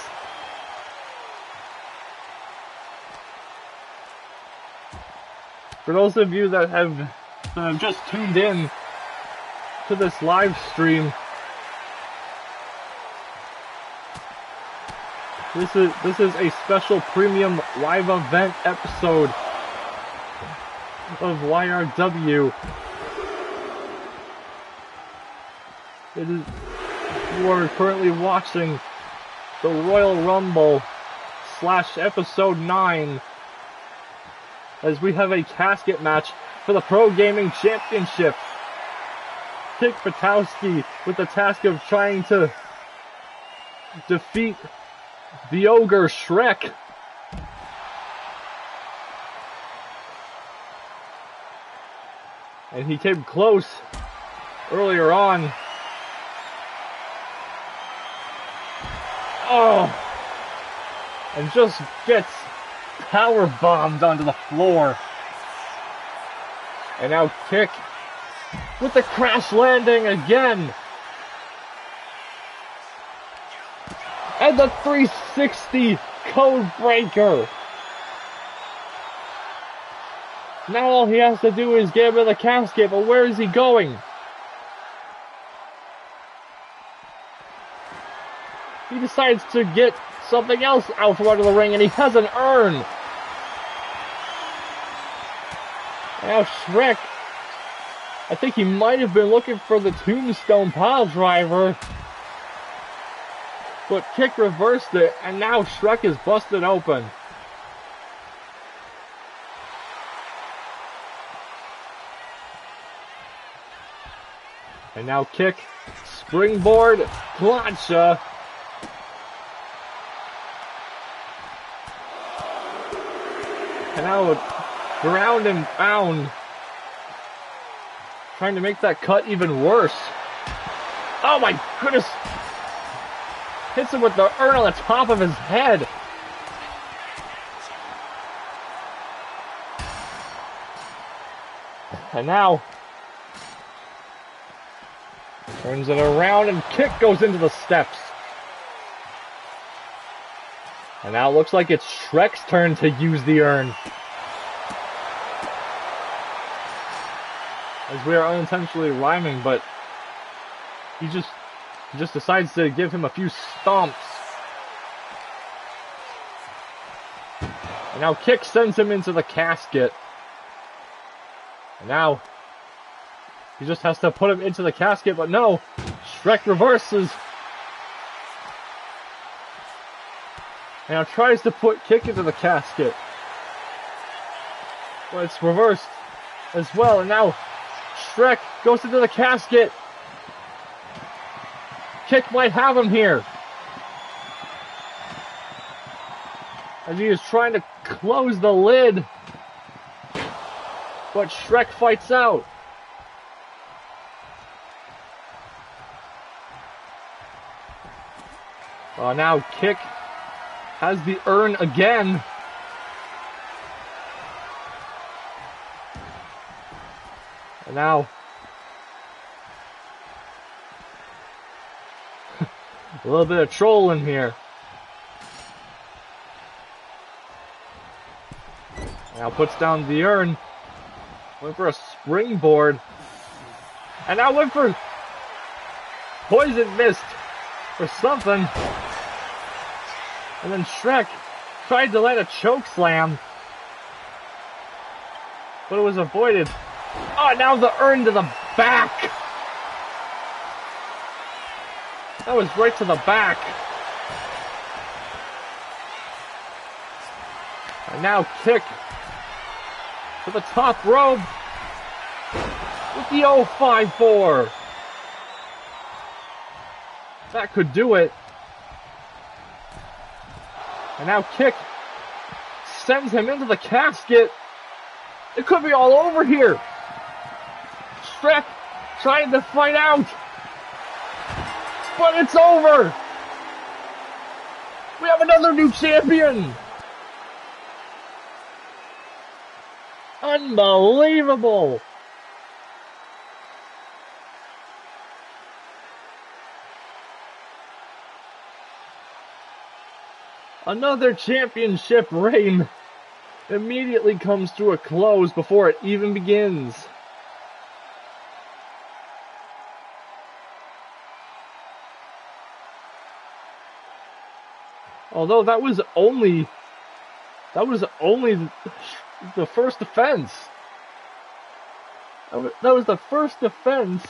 For those of you that have just tuned in to this live stream, this is a special premium live event episode of YRW. You are currently watching the Royal Rumble / episode 9, as we have a casket match for the Pro Gaming Championship. Kick Witowski with the task of trying to defeat the ogre Shrek. And he came close earlier on. Oh! And just gets power bombed onto the floor. And now Kick with the crash landing again. And the 360 code breaker. Now all he has to do is get him in the casket, but where is he going? He decides to get something else out from under the ring, and he has an urn. And now Shrek, I think he might have been looking for the tombstone pile driver, but Kick reversed it, and now Shrek is busted open. And now Kick, springboard, plancha. And now ground and pound. Trying to make that cut even worse. Oh my goodness. Hits him with the urn on the top of his head. And now turns it around, and Kick goes into the steps. And now it looks like it's Shrek's turn to use the urn. As we are unintentionally rhyming, but he just decides to give him a few stomps. And now Kick sends him into the casket. And now He just has to put him into the casket, but no. Shrek reverses. And now tries to put Kick into the casket. But it's reversed as well. And now Shrek goes into the casket. Kick might have him here. As he is trying to close the lid. But Shrek fights out. Now Kick has the urn again. And now a little bit of trolling here. Now puts down the urn. Went for a springboard. And now went for poison mist or something. And then Shrek tried to land a choke slam. But it was avoided. Oh, now the urn to the back. That was right to the back. And now Kick to the top rope with the 054. That could do it. And now Kick sends him into the casket. It could be all over here. Shrek trying to fight out. But it's over. We have another new champion. Unbelievable. Another championship reign immediately comes to a close before it even begins. Although that was only the first defense. That was the first defense.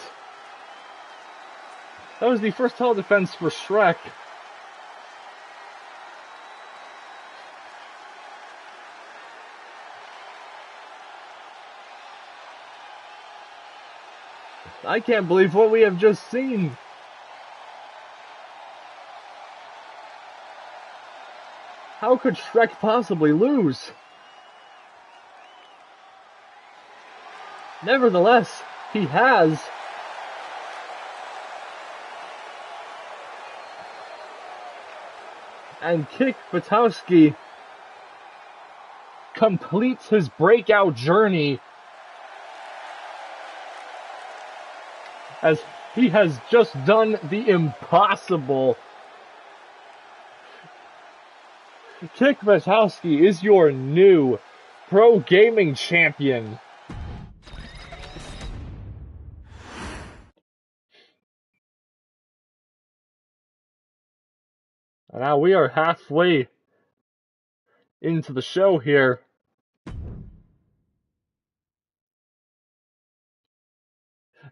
That was the first title defense for Shrek. I can't believe what we have just seen. How could Shrek possibly lose? Nevertheless, he has. And Kick Buttowski completes his breakout journey as he has just done the impossible. Kick Buttowski is your new pro gaming champion. And now we are halfway into the show here.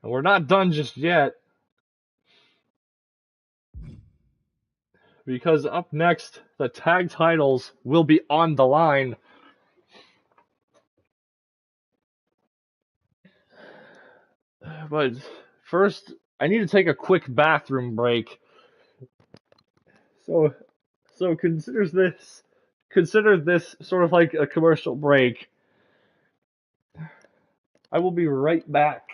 And we're not done just yet. Because up next, the tag titles will be on the line. But first, I need to take a quick bathroom break. So consider this sort of like a commercial break. I will be right back.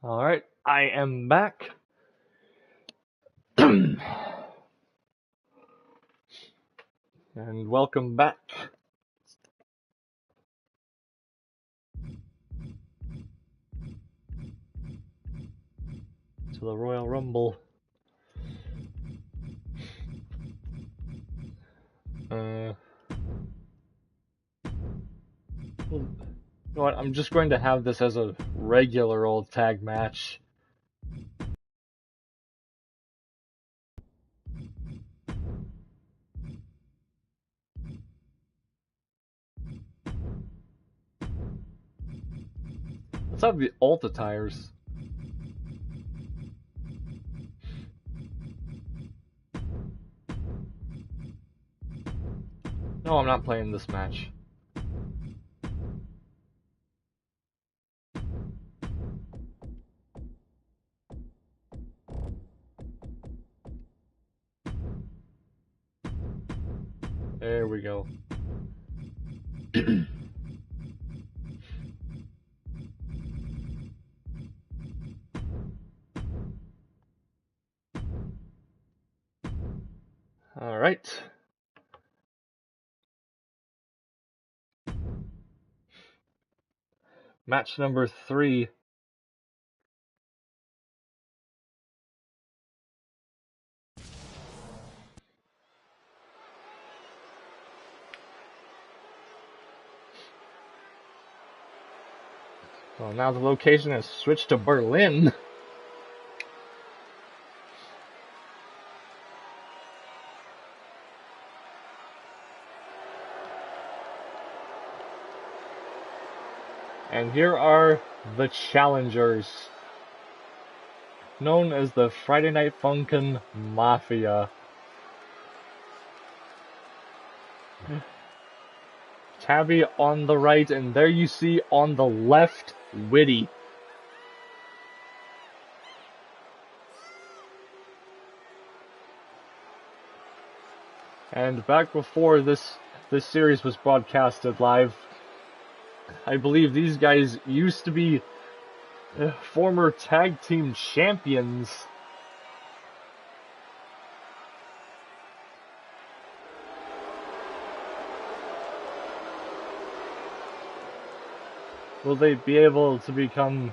Alright, I am back. And welcome back to the Royal Rumble. You know what, I'm just going to have this as a regular old tag match. Let's have the Ulta tires. No, I'm not playing this match. There we go. Alright. Match number 3. Well, now the location has switched to Berlin. And here are the challengers, known as the Friday Night Funkin' Mafia. Tabby on the right, and there you see on the left, Witty. And back before this series was broadcasted live, I believe these guys used to be former tag team champions. Will they be able to become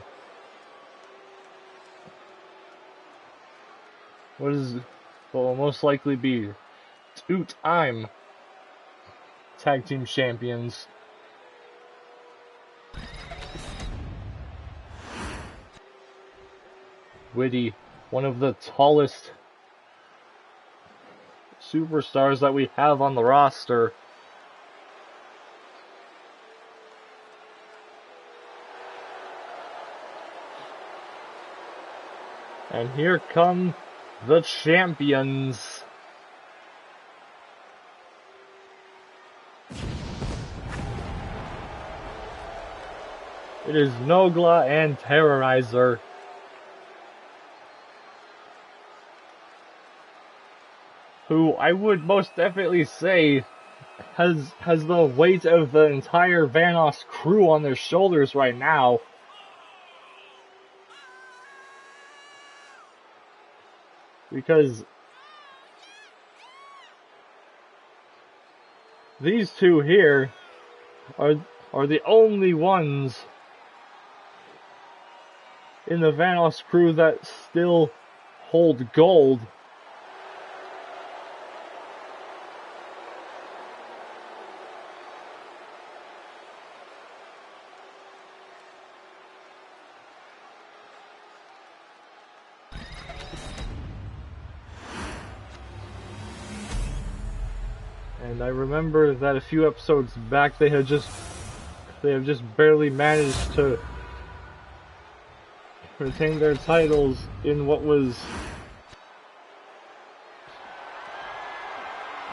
what will most likely be two-time tag team champions? Witty, one of the tallest superstars that we have on the roster. And here come the champions. It is Nogla and Terrorizer. Who I would most definitely say has the weight of the entire Vanos crew on their shoulders right now. Because these two here are the only ones in the Vanos crew that still hold gold. And I remember that a few episodes back they have just barely managed to retain their titles in what was,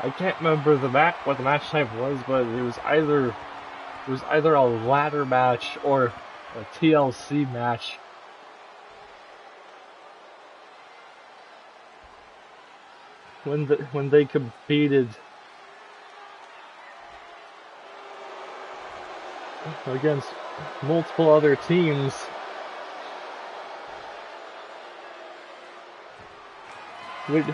I can't remember what the match type was, but it was either a ladder match or a TLC match. When they competed against multiple other teams. which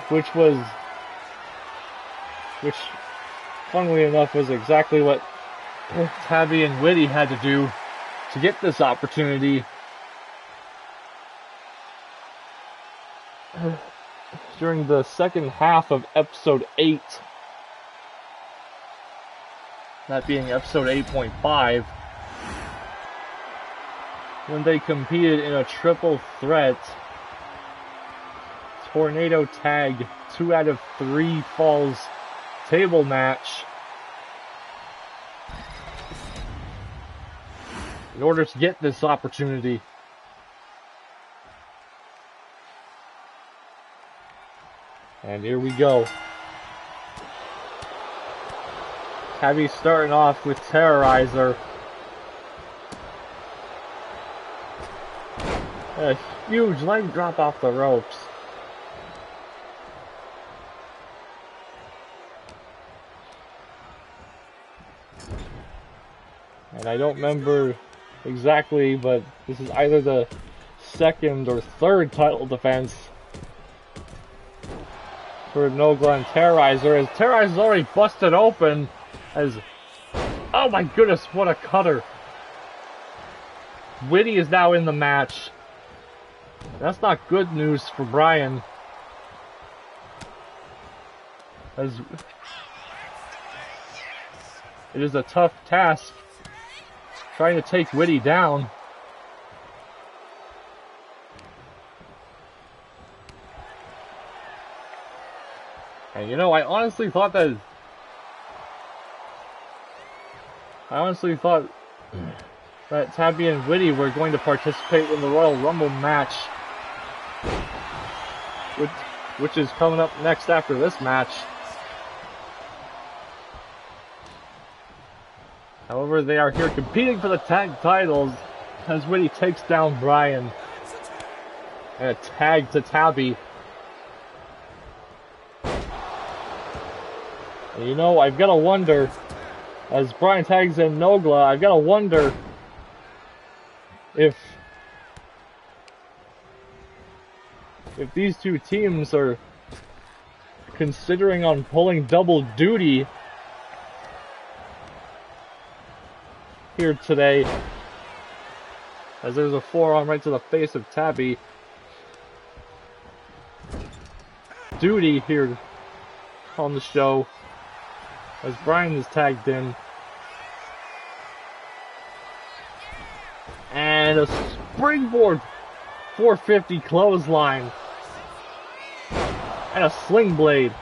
funnily enough was exactly what Tabby and Whitty had to do to get this opportunity. During the second half of episode 8, that being episode 8.5, when they competed in a triple threat tornado tag 2 out of 3 falls table match in order to get this opportunity. And here we go. Tabby starting off with Terrorizer. A huge leg drop off the ropes. And I don't remember exactly, but this is either the second or third title defense for Nogla and Terrorizer, as Terrorizer's already busted open, as, oh my goodness, what a cutter. Whitty is now in the match. That's not good news for Brian, as it is a tough task trying to take Whitty down. And you know, I honestly thought that Tabby and Whitty were going to participate in the Royal Rumble match, which is coming up next after this match. However, they are here competing for the tag titles as Whitty takes down Brian. And a tag to Tabby. And you know, I've got to wonder, as Brian tags in Nogla, I've got to wonder if these two teams are considering on pulling double duty here today, as there's a forearm right to the face of Tabby. Duty here on the show, as Brian is tagged in. And a springboard 450 clothesline. And a sling blade.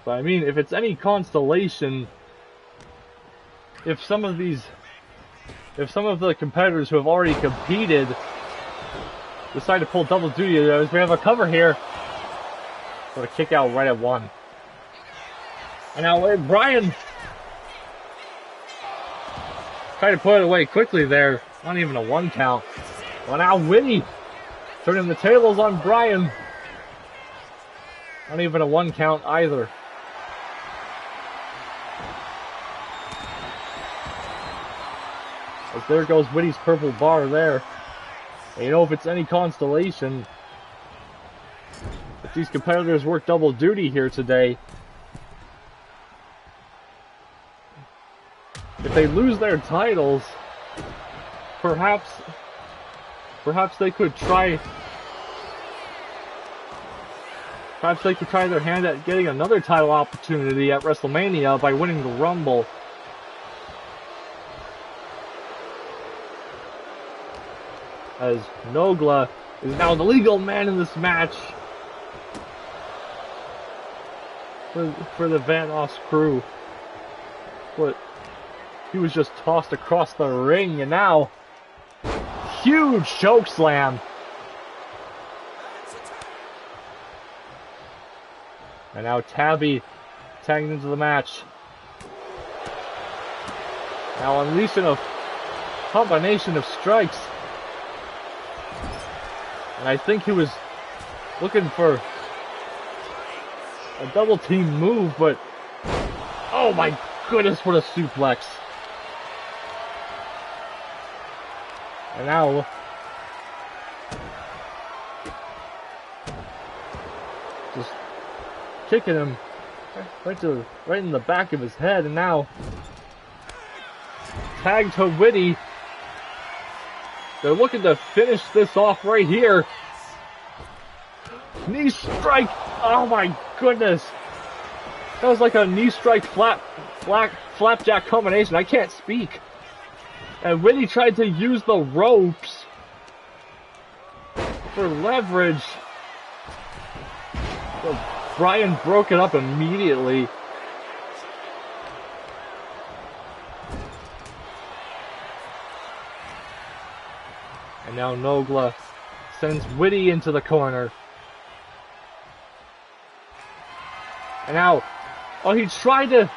But I mean, if it's any consolation, if some of the competitors who have already competed decide to pull double duty, as we have a cover here. Got a kick out right at 1. And now Brian tried to put it away quickly there. Not even a 1 count. Well, now Whitty turning the tables on Brian. Not even a 1 count either. As there goes Whitty's purple bar there. And you know, if it's any consolation, if these competitors work double duty here today, if they lose their titles, perhaps they could try their hand at getting another title opportunity at WrestleMania by winning the Rumble. As Nogla is now the legal man in this match for the Van Os crew. But he was just tossed across the ring, and now huge choke slam. And now Tabby tagging into the match. Now unleashing a combination of strikes. And I think he was looking for a double team move, but oh my goodness, what a suplex. And now kicking him right in the back of his head, and now tag to Whitty. They're looking to finish this off right here. Knee strike. Oh my goodness. That was like a knee strike flapjack combination. I can't speak. And Whitty tried to use the ropes for leverage. But Bryan broke it up immediately. And now Nogla sends Whitty into the corner. And now, oh, he tried to,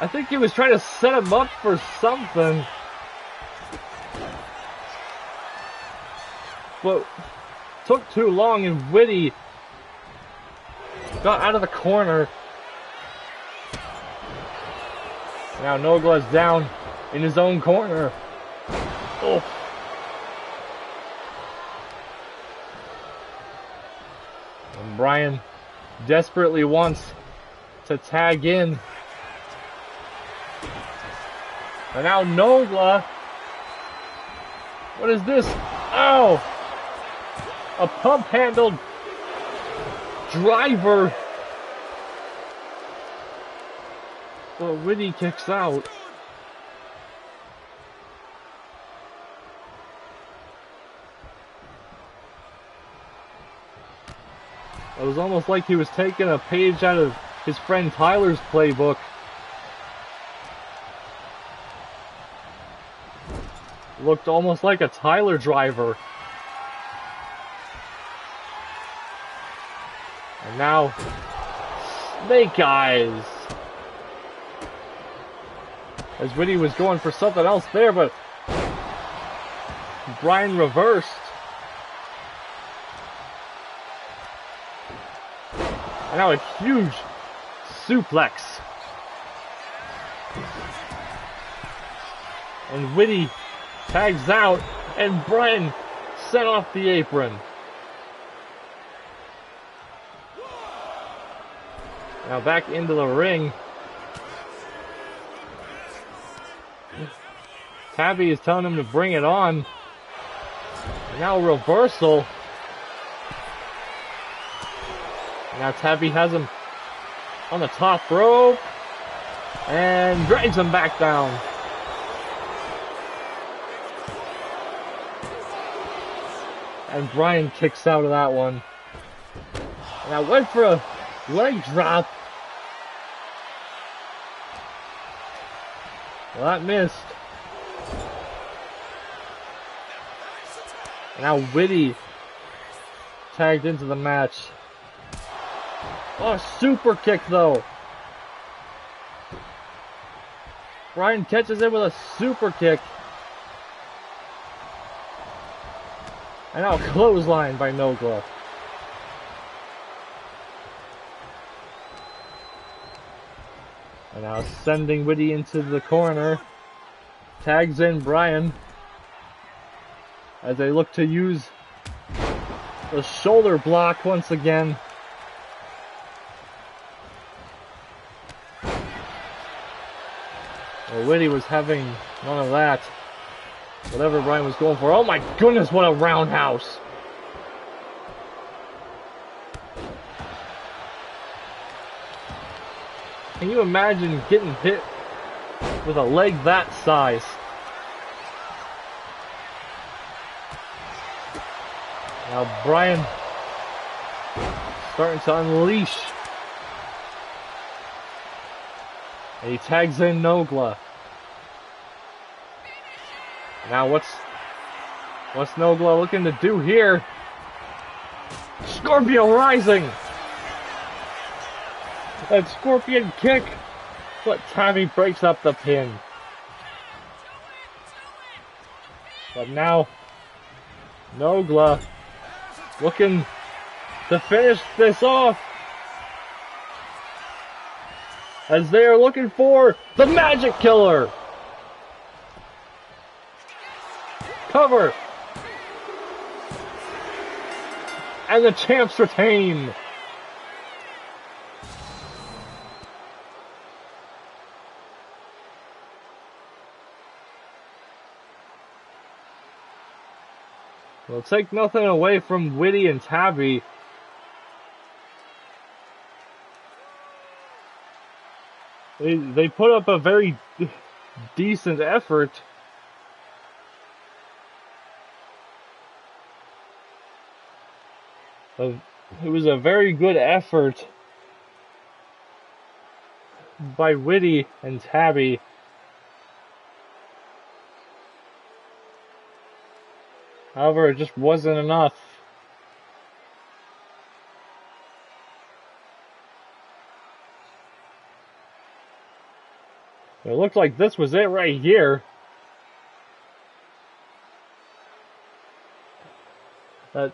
I think he was trying to set him up for something. But took too long, and Whitty got out of the corner. Now Nogla's down in his own corner. Oh. And Bryan desperately wants to tag in. And now Nogla. What is this? Oh! A pump-handled driver. But Whitty kicks out. It was almost like he was taking a page out of his friend Tyler's playbook. Looked almost like a Tyler driver. And now, Snake Eyes. As Whitty was going for something else there, but Bryan reversed. And now a huge suplex. And Whitty tags out, and Bryan sent off the apron. Now back into the ring. Tabby is telling him to bring it on. And now reversal. Now Tabby has him on the top rope and drags him back down. And Bryan kicks out of that one. Now went for a leg drop. Well, that missed. Now Whitty tagged into the match. Oh, super kick though. Bryan catches it with a super kick. And now clothesline by Nogla. And now sending Whitty into the corner. Tags in Bryan. As they look to use the shoulder block once again. Well, Whitty was having none of that. Whatever Bryan was going for. Oh my goodness, what a roundhouse! Can you imagine getting hit with a leg that size? Now Bryan starting to unleash. And he tags in Nogla. Now what's Nogla looking to do here? Scorpio rising! That scorpion kick, but Tabby breaks up the pin. But now, Nogla looking to finish this off. As they are looking for the Magic Killer. Cover. And the champs retain. Well, take nothing away from Witty and Tabby. They put up a very decent effort. It was a very good effort by Witty and Tabby. However, it just wasn't enough. It looked like this was it right here. That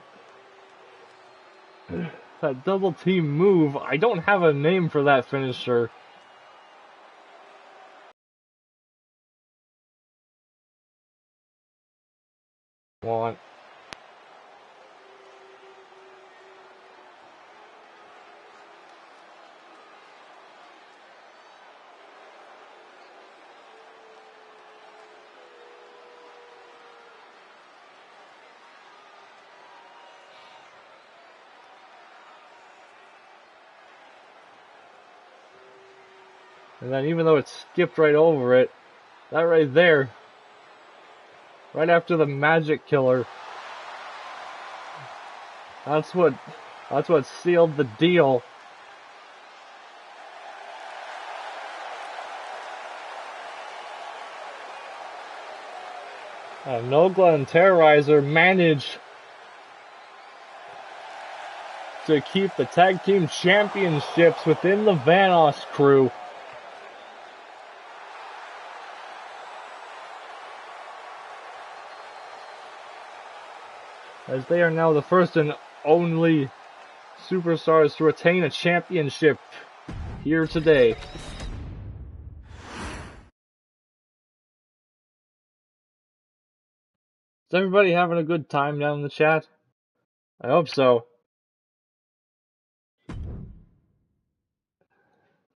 double team move, I don't have a name for that finisher. Want. And then even though it skipped right over it, that right there, right after the magic killer, that's what sealed the deal. Nogla and Terrorizer managed to keep the tag team championships within the Vanos crew. As they are now the first and only superstars to retain a championship here today. Is everybody having a good time down in the chat? I hope so.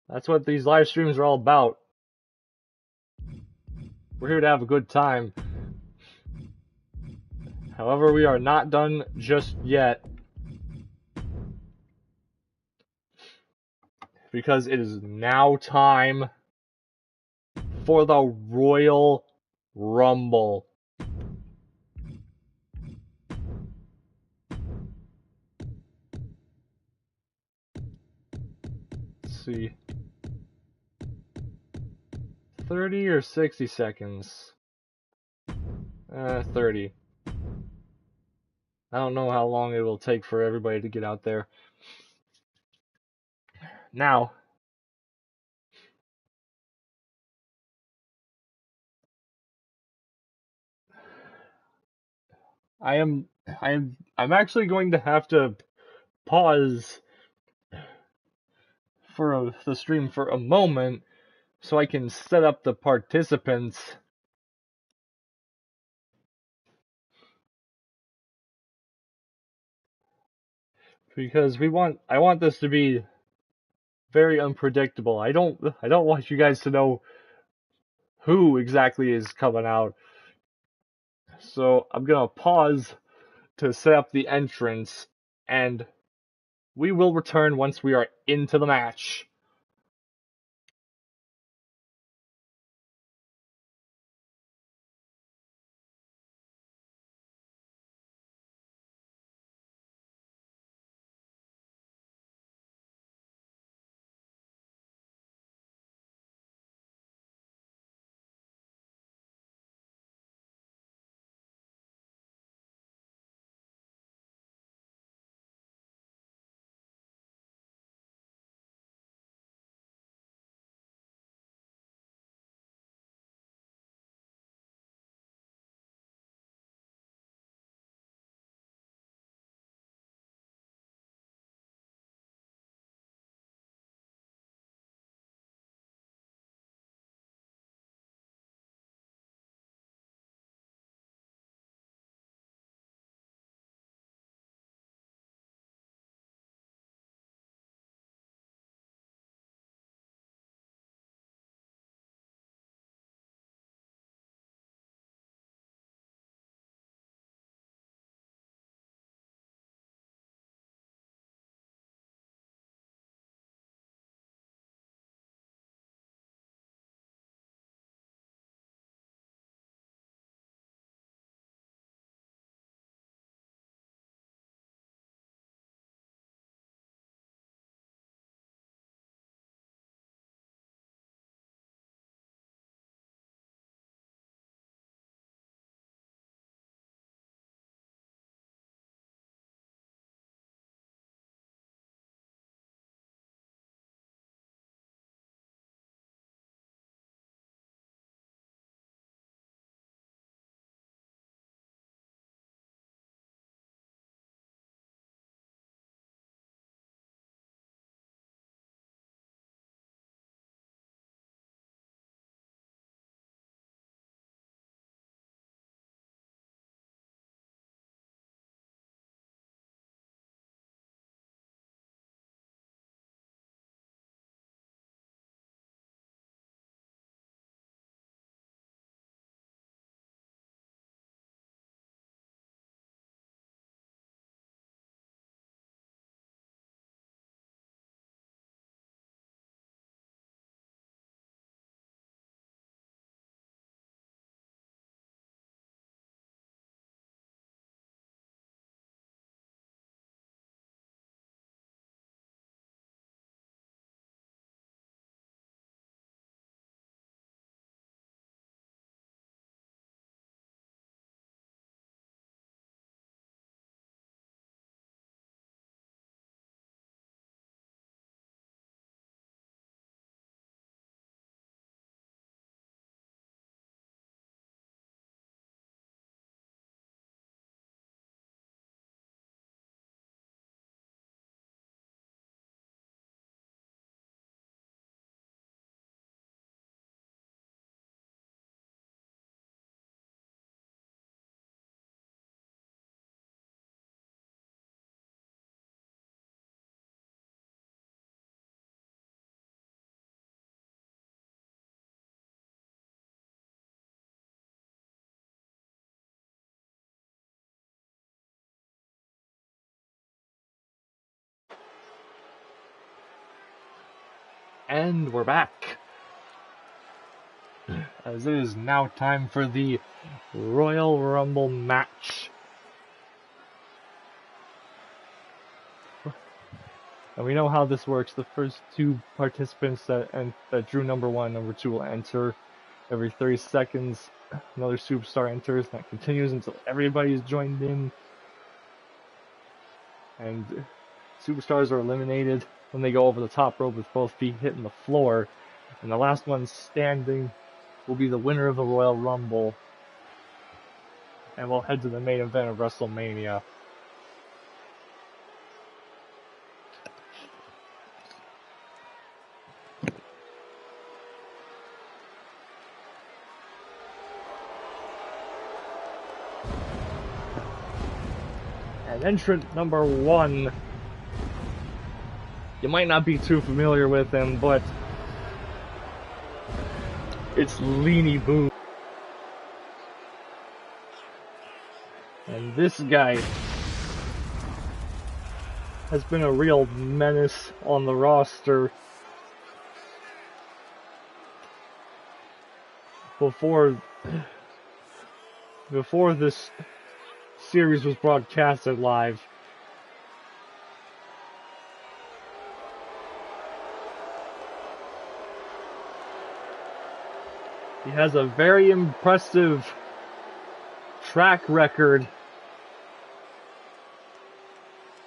That's what these live streams are all about. We're here to have a good time. However, we are not done just yet. Because it is now time for the Royal Rumble. Let's see. 30 or 60 seconds? 30. I don't know how long it will take for everybody to get out there. Now, I'm actually going to have to pause for the stream for a moment so I can set up the participants. Because I want this to be very unpredictable. I don't want you guys to know who exactly is coming out. So I'm gonna pause to set up the entrance, and we will return once we are into the match. And we're back. As it is now time for the Royal Rumble match. And we know how this works. The first two participants that drew number 1, number 2 will enter. Every 30 seconds, another superstar enters, and that continues until everybody's joined in. And superstars are eliminated when they go over the top rope with both feet hitting the floor. And the last one standing will be the winner of the Royal Rumble. And we'll head to the main event of WrestleMania. And entrant number 1, you might not be too familiar with him, but it's Leany Boo. And this guy has been a real menace on the roster before this series was broadcasted live. He has a very impressive track record.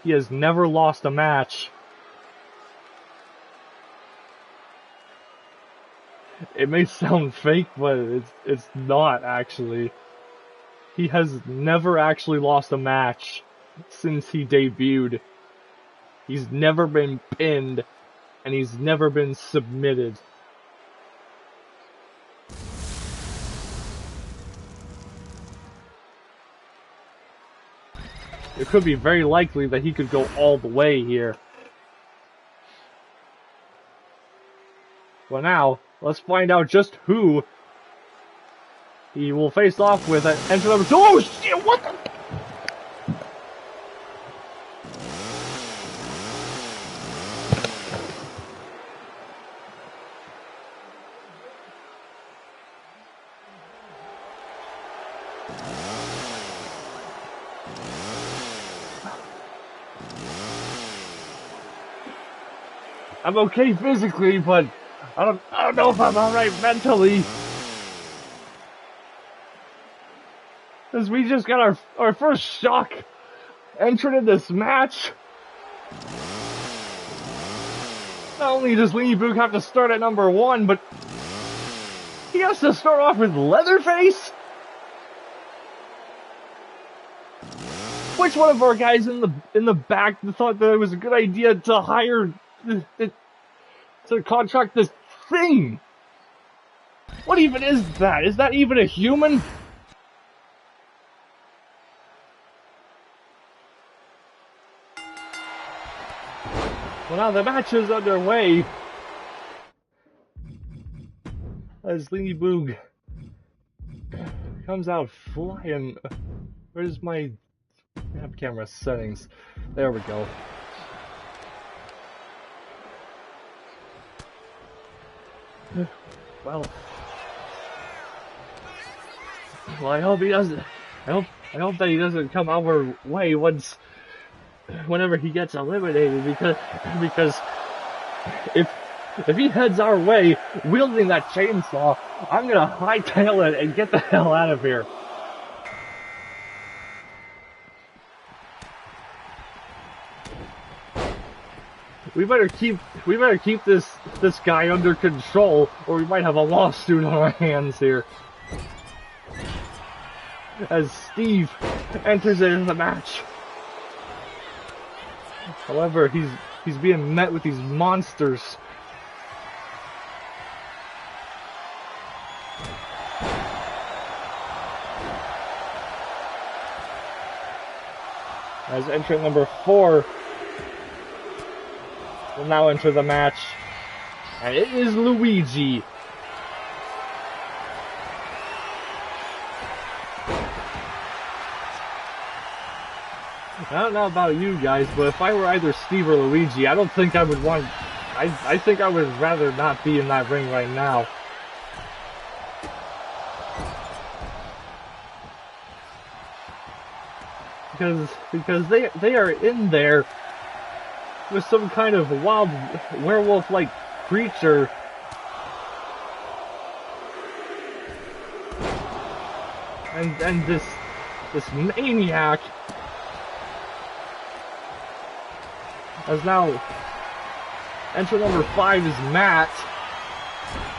He has never lost a match. It may sound fake, but it's not actually. He has never actually lost a match since he debuted. He's never been pinned, and he's never been submitted. It could be very likely that he could go all the way here. Well, now, let's find out just who he will face off with at entrance number 2. Oh shit, what the? I'm okay physically, but I don't know if I'm alright mentally. Because we just got our first shock entrant in this match. Not only does Leany Boo have to start at number 1, but he has to start off with Leatherface? Which one of our guys in the back thought that it was a good idea to hire to contract this thing? What even is that? Is that even a human? Well, now the match is underway as Leany Boo comes out flying. Where's my camera settings? There we go. Well, I hope he doesn't. I hope that he doesn't come our way whenever he gets eliminated, because if he heads our way wielding that chainsaw, I'm gonna hightail it and get the hell out of here. We better keep this guy under control, or we might have a lawsuit on our hands here. As Steve enters into the match. However, he's being met with these monsters. As entrant number 4 will now enter the match, and it is Luigi. I don't know about you guys, but if I were either Steve or Luigi, I don't think I would want I think I would rather not be in that ring right now. Because they are in there with some kind of wild werewolf-like creature. And this maniac as now entrant number 5 is Matt,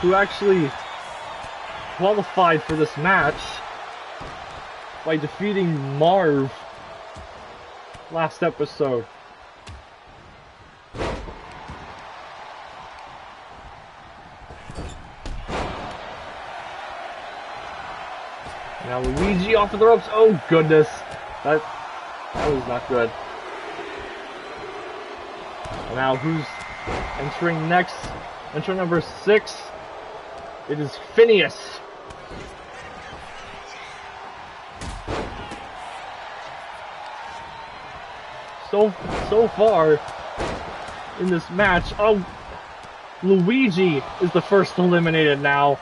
who actually qualified for this match by defeating Marv last episode. Now Luigi off of the ropes. Oh goodness, that was not good. And now who's entering next? Entrant number 6. It is Phineas. So far in this match, oh, Luigi is the first eliminated now.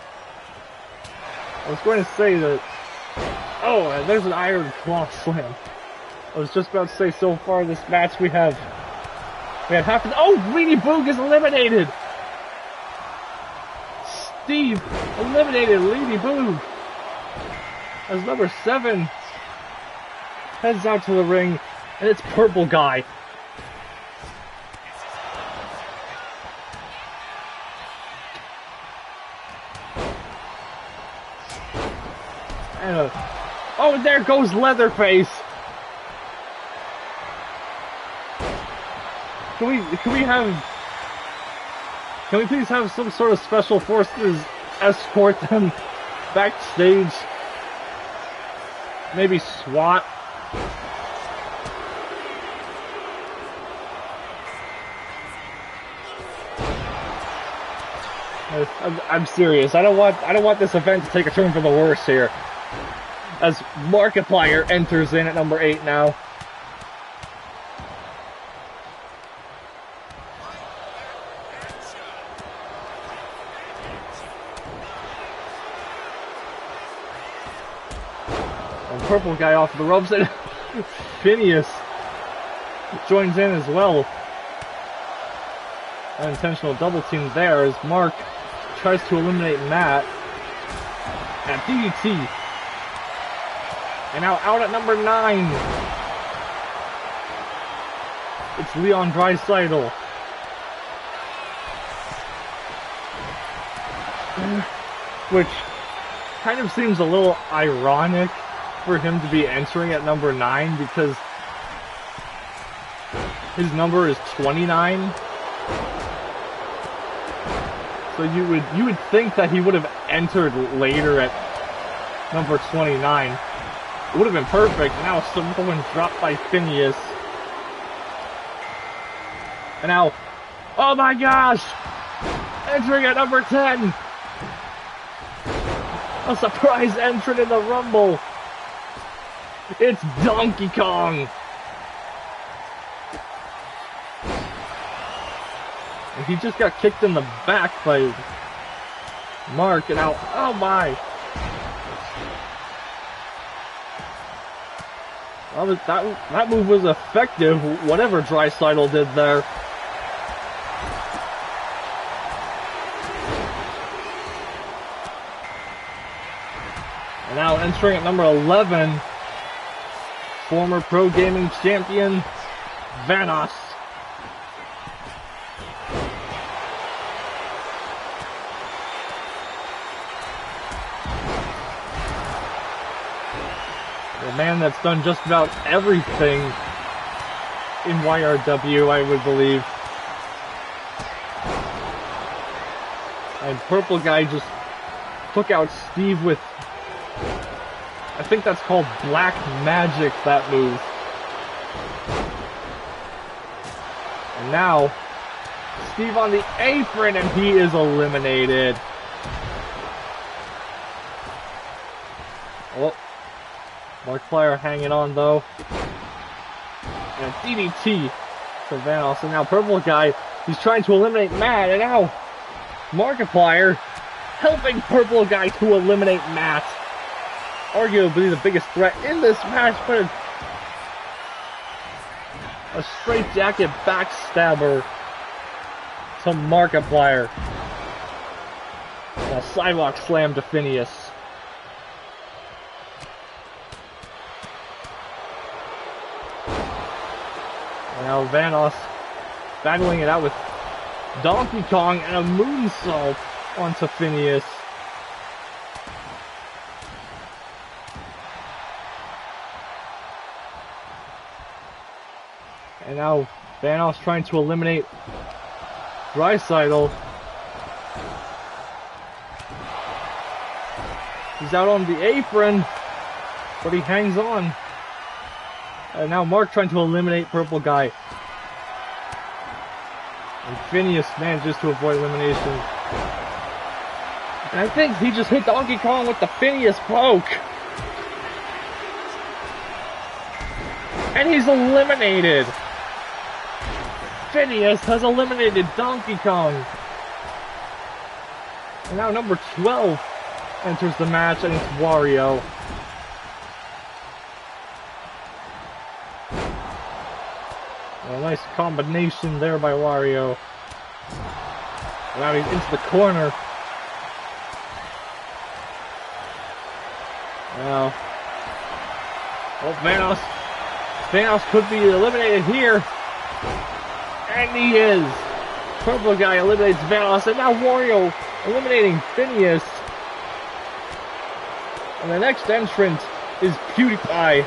I was going to say that. Oh, and there's an Iron Claw Slam. I was just about to say, so far in this match we had half the. Oh, Weenie Boog is eliminated. Steve eliminated Weenie Boog as number 7 heads out to the ring, and it's Purple Guy. And oh, there goes Leatherface. Can we please have some sort of special forces escort them backstage? Maybe SWAT. I'm serious. I don't want this event to take a turn for the worse here. As Markiplier enters in at number 8 now. And Purple Guy off the ropes, and Phineas joins in as well. Unintentional double team there as Mark tries to eliminate Matt at DDT. And now out at number 9, it's Leon Draisaitl. Which kind of seems a little ironic for him to be entering at number 9, because his number is 29. So you would think that he would have entered later at number 29. It would have been perfect. Now someone dropped by Phineas. And now, oh my gosh! Entering at number 10! A surprise entrant in the Rumble! It's Donkey Kong! And he just got kicked in the back by Mark, and now, oh my! That move was effective, whatever Draisaitl did there. And now entering at number 11, former pro gaming champion, Vanos. The man that's done just about everything in YRW, I would believe. And Purple Guy just took out Steve with, I think that's called Black Magic, that move. And now, Steve on the apron, and he is eliminated. Oh. Markiplier hanging on though. And DDT to Vanos. And now Purple Guy He's trying to eliminate Matt, and now Markiplier helping Purple Guy to eliminate Matt. Arguably the biggest threat in this match, but a straitjacket backstabber to Markiplier. And a sidewalk slam to Phineas. And now Vanos battling it out with Donkey Kong and a moonsault onto Phineas. And now Vanos trying to eliminate Dreisaitl. He's out on the apron, but he hangs on. And now Mark trying to eliminate Purple Guy. And Phineas manages to avoid elimination. And I think he just hit Donkey Kong with the Phineas poke. And he's eliminated. Phineas has eliminated Donkey Kong. And now number 12 enters the match, and it's Wario. A nice combination there by Wario. And now he's into the corner. Now, oh, Vanos could be eliminated here. And he is. Purple Guy eliminates Vanos, and now Wario eliminating Phineas. And the next entrant is PewDiePie.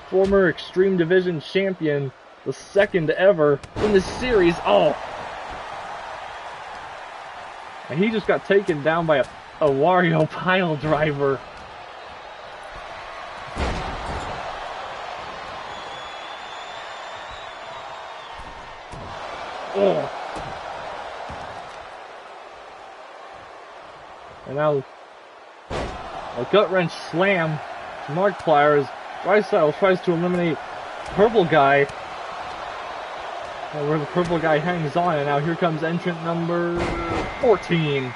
Former Extreme Division champion, the second ever in this series. Oh! And he just got taken down by a Wario pile driver. Oh! And now a gut wrench slam to Markiplier as Dreisaitl tries to eliminate Purple Guy. Where the Purple Guy hangs on, and now here comes entrant number 14.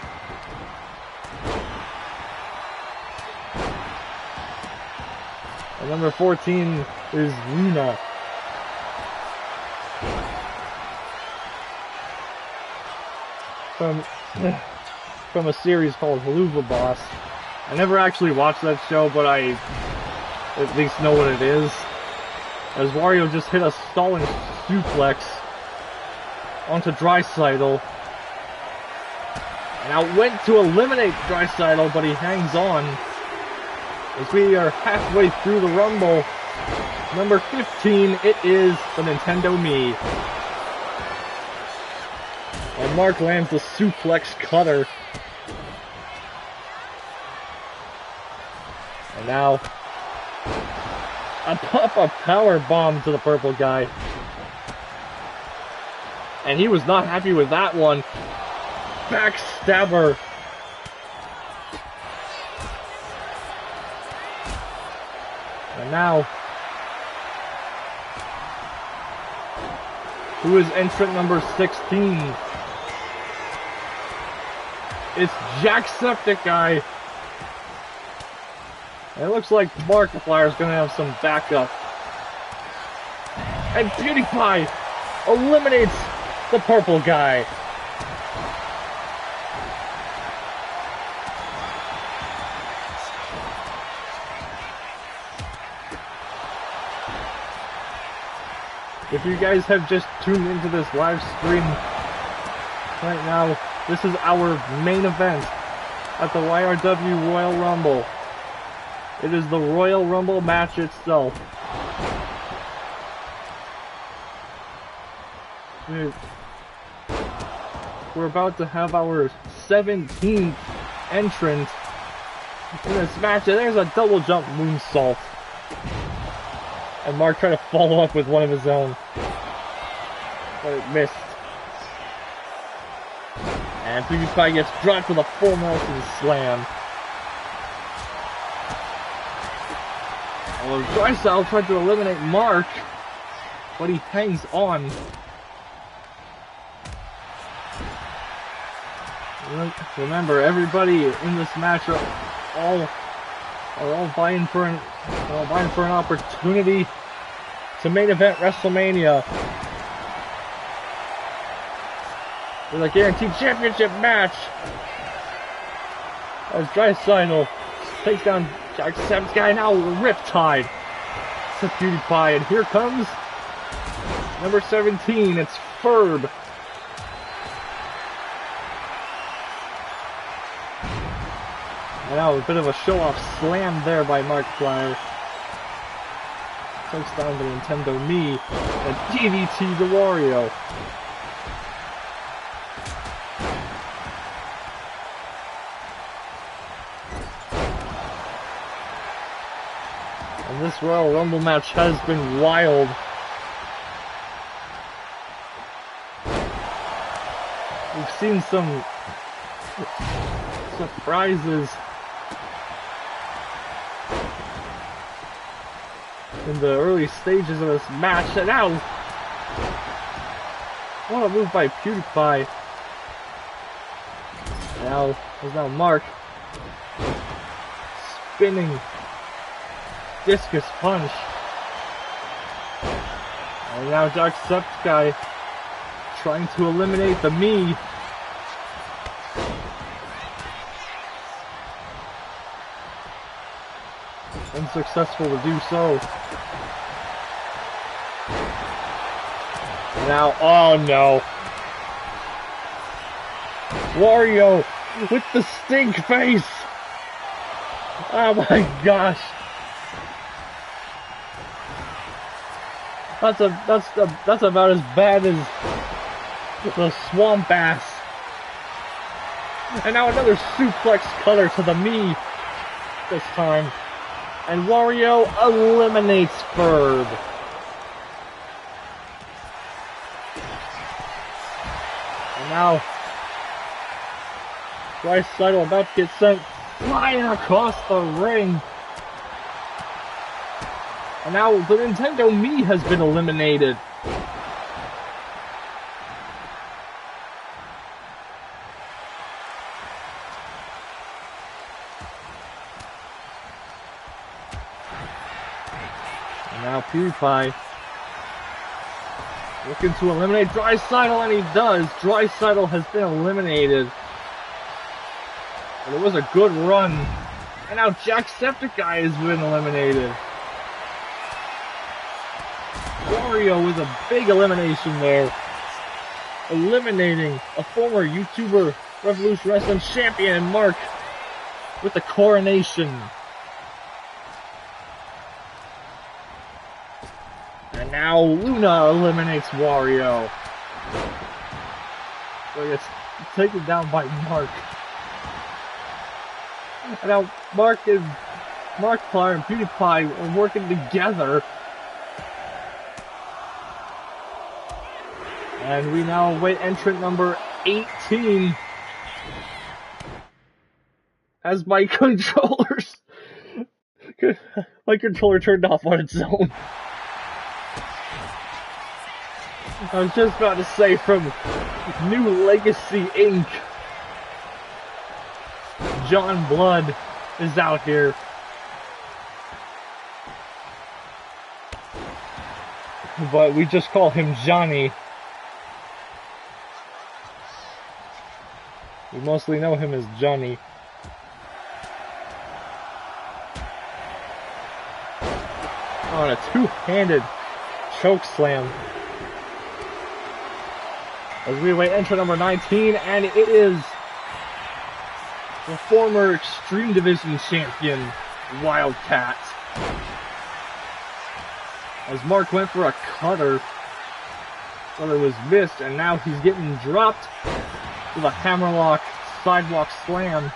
And number 14 is Luna. From a series called Haluva Boss. I never actually watched that show, but I at least know what it is. As Wario just hit a stalling suplex onto Dreisaitl. And I went to eliminate Dreisaitl, but he hangs on. As we are halfway through the Rumble. Number 15, it is the Nintendo Mii. And Mark lands the suplex cutter. And now a pop-up power bomb to the Purple Guy. And he was not happy with that one. Backstabber. And now, who is entrant number 16? It's Jacksepticeye. And it looks like Markiplier is going to have some backup. And PewDiePie eliminates the Purple Guy. If you guys have just tuned into this live stream right now, this is our main event at the YRW Royal Rumble. It is the Royal Rumble match itself. We're about to have our 17th entrant in this match, and there's a double jump moonsault. And Mark tried to follow up with one of his own, but it missed. And PewDiePie gets dropped with a full Nelson slam. Well, Drysdale tried to eliminate Mark, but he hangs on. Remember, everybody in this match are all vying for an opportunity to main event WrestleMania with a guaranteed championship match. As Drysdale takes down Jacksepticeye, now Riptide to PewDiePie, and here comes number 17. It's Ferb. And now a bit of a show-off slam there by Markiplier. Takes down the Nintendo Mii and DDT to Wario. And this Royal Rumble match has been wild. We've seen some surprises in the early stages of this match, and now what a move by PewDiePie. Now there's now Mark spinning discus punch, and now Jacksepticeye trying to eliminate the Mii. Unsuccessful to do so. Now, oh no. Wario with the stink face. Oh my gosh. That's about as bad as the swamp ass. And now another suplex cutter to the Mii this time. And Wario eliminates Ferb. And now Drysdale about to get sent flying across the ring. And now the Nintendo Mii has been eliminated. And now PewDiePie looking to eliminate Drysdale, and he does. Drysdale has been eliminated. But it was a good run. And now Jacksepticeye has been eliminated. Wario with a big elimination there. Eliminating a former YouTuber Revolution Wrestling champion, Mark, with the coronation. And now Luna eliminates Wario. So he gets taken down by Mark. And now Markiplier and PewDiePie are working together. And we now await entrant number 18. As my controller turned off on its own. I was just about to say, from New Legacy Inc., John Blood is out here. But we just call him Johnny. We mostly know him as Johnny. On a two-handed choke slam. As we await entrant number 19, and it is the former Extreme Division champion, Wildcat. As Mark went for a cutter, but it was missed, and now he's getting dropped with a hammerlock sidewalk slam.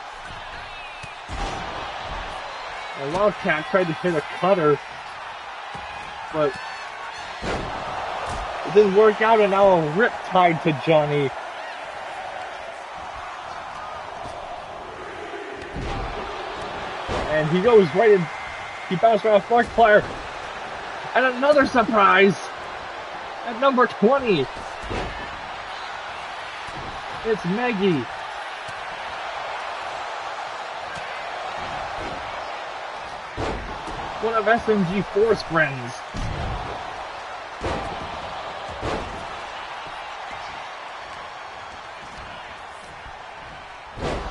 And Wildcat tried to hit a cutter, but it didn't work out, and now a Riptide to Johnny. And he goes right in He bounced around Markiplier. And another surprise at number 20. It's Maggie. One of SMG4's friends.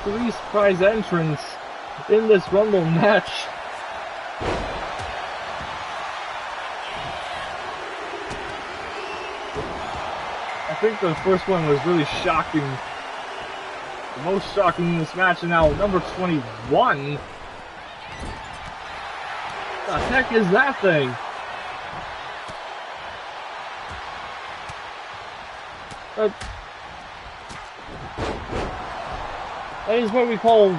Three surprise entrants in this Rumble match. I think the first one was really shocking. The most shocking in this match, and now number 21. What the heck is that thing? That is what we call,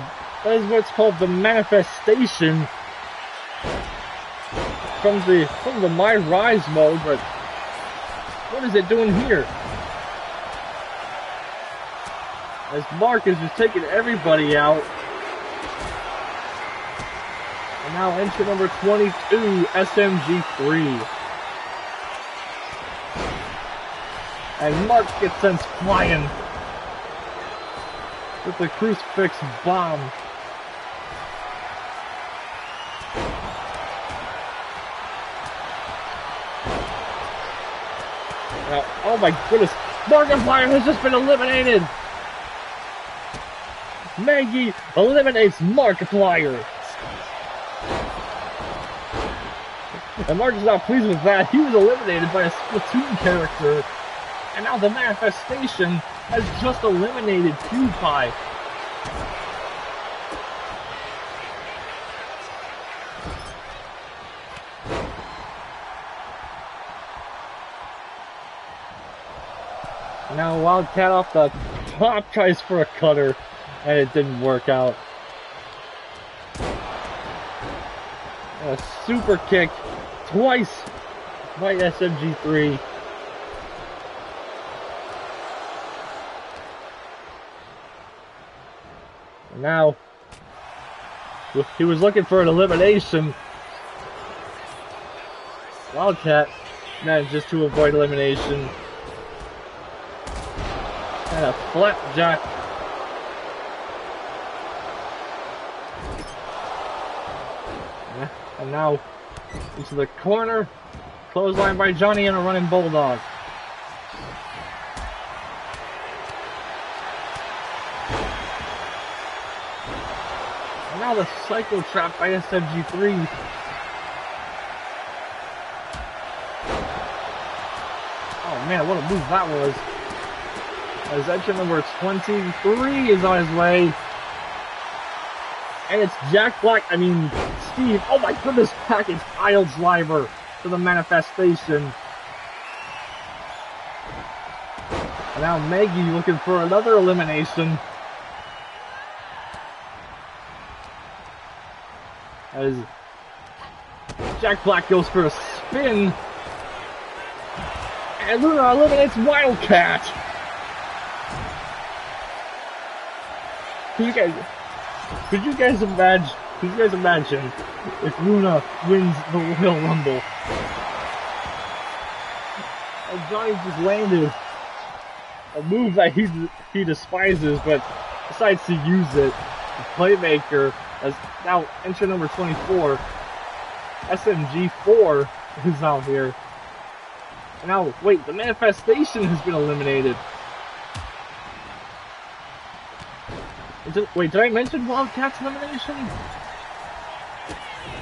that is what's called the manifestation from the My Rise mode, but what is it doing here? As Mark is just taking everybody out. And now entry number 22, SMG3. And Mark gets sent flying with the crucifix bomb. Now, oh my goodness, Markiplier has just been eliminated! Maggie eliminates Markiplier! And Mark is not pleased with that. He was eliminated by a Splatoon character. And now the manifestation has just eliminated PewDiePie. Now Wildcat off the top tries for a cutter, and it didn't work out. A super kick twice by SMG3. And now he was looking for an elimination. Wildcat manages to avoid elimination. And a flapjack. And now into the corner. Clothesline by Johnny and a running bulldog. And now the psycho trap by SMG3. Oh man, what a move that was. As entry number 23 is on his way. And it's Jack Black, Steve, oh my goodness, package pile driver for the manifestation. And now Maggie looking for another elimination. As Jack Black goes for a spin. And Luna eliminates Wildcat. Could you guys imagine if Luna wins the Royal Rumble? And Johnny just landed a move that he despises, but decides to use it. The Playmaker, as now entry number 24, SMG4 is out here. And now, wait, the manifestation has been eliminated. Wait, did I mention Wildcat's elimination?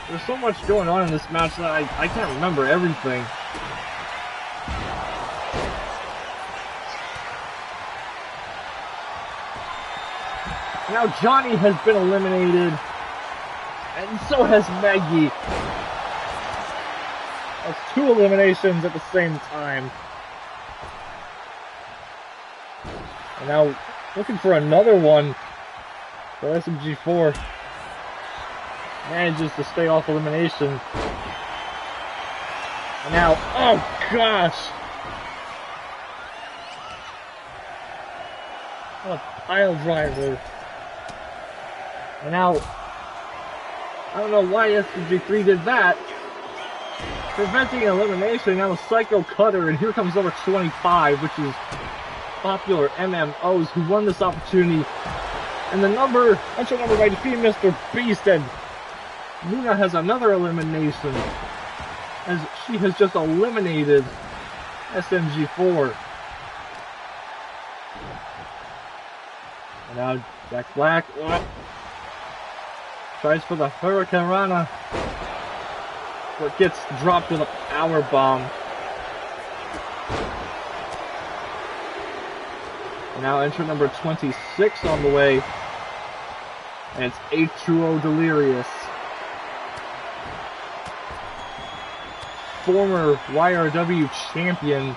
There's so much going on in this match that I can't remember everything. Now Johnny has been eliminated, and so has Maggie. That's two eliminations at the same time. And now looking for another one. So SMG4 manages to stay off elimination. And now, oh gosh! What a pile driver. And now, I don't know why SMG3 did that. Preventing elimination, now a Psycho Cutter, and here comes number 25, which is popular MMOs, who won this opportunity. And the entry number by defeating Mr. Beast, and Luna has another elimination, as she has just eliminated SMG4. And now Jack Black tries for the Hurricane Rana, but gets dropped with a power bomb. And now entrant number 26 on the way, and it's H2O Delirious, former YRW champion.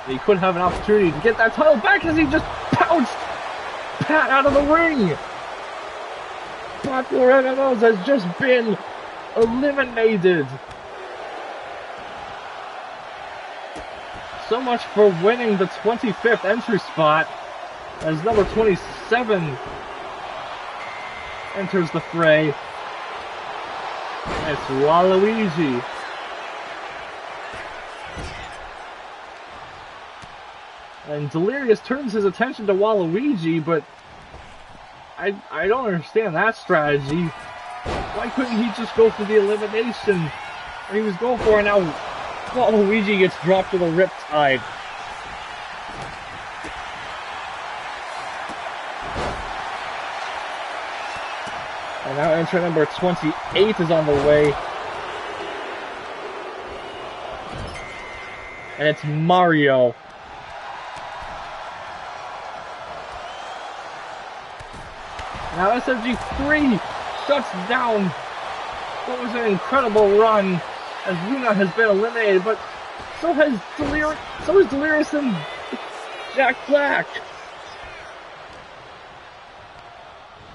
He could have an opportunity to get that title back as he just pounced Pat out of the ring. Popular MMOs has just been eliminated. So much for winning the 25th entry spot, as number 27 enters the fray. It's Waluigi. And Delirious turns his attention to Waluigi, but I don't understand that strategy. Why couldn't he just go for the elimination that he was going for, and now Waluigi gets dropped to the Riptide. And now entrant number 28 is on the way. And it's Mario. Now SMG3 shuts down what was an incredible run, as Luna has been eliminated, but so is Delirious and Jack Black.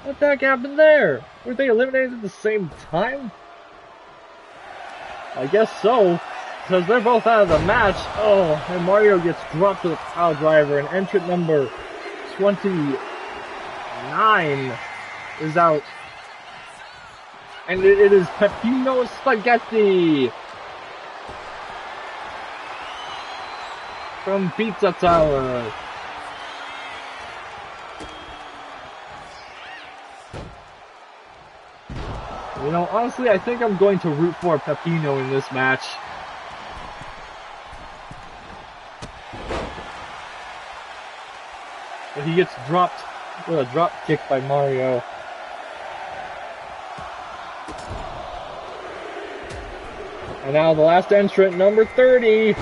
What the heck happened there? Were they eliminated at the same time? I guess so, because they're both out of the match. Oh, and Mario gets dropped to the pile driver, and entrant number 29 is out. And it is Peppino Spaghetti from Pizza Tower. You know, honestly, I think I'm going to root for Peppino in this match. But he gets dropped with a drop kick by Mario. And now the last entrant, number 30.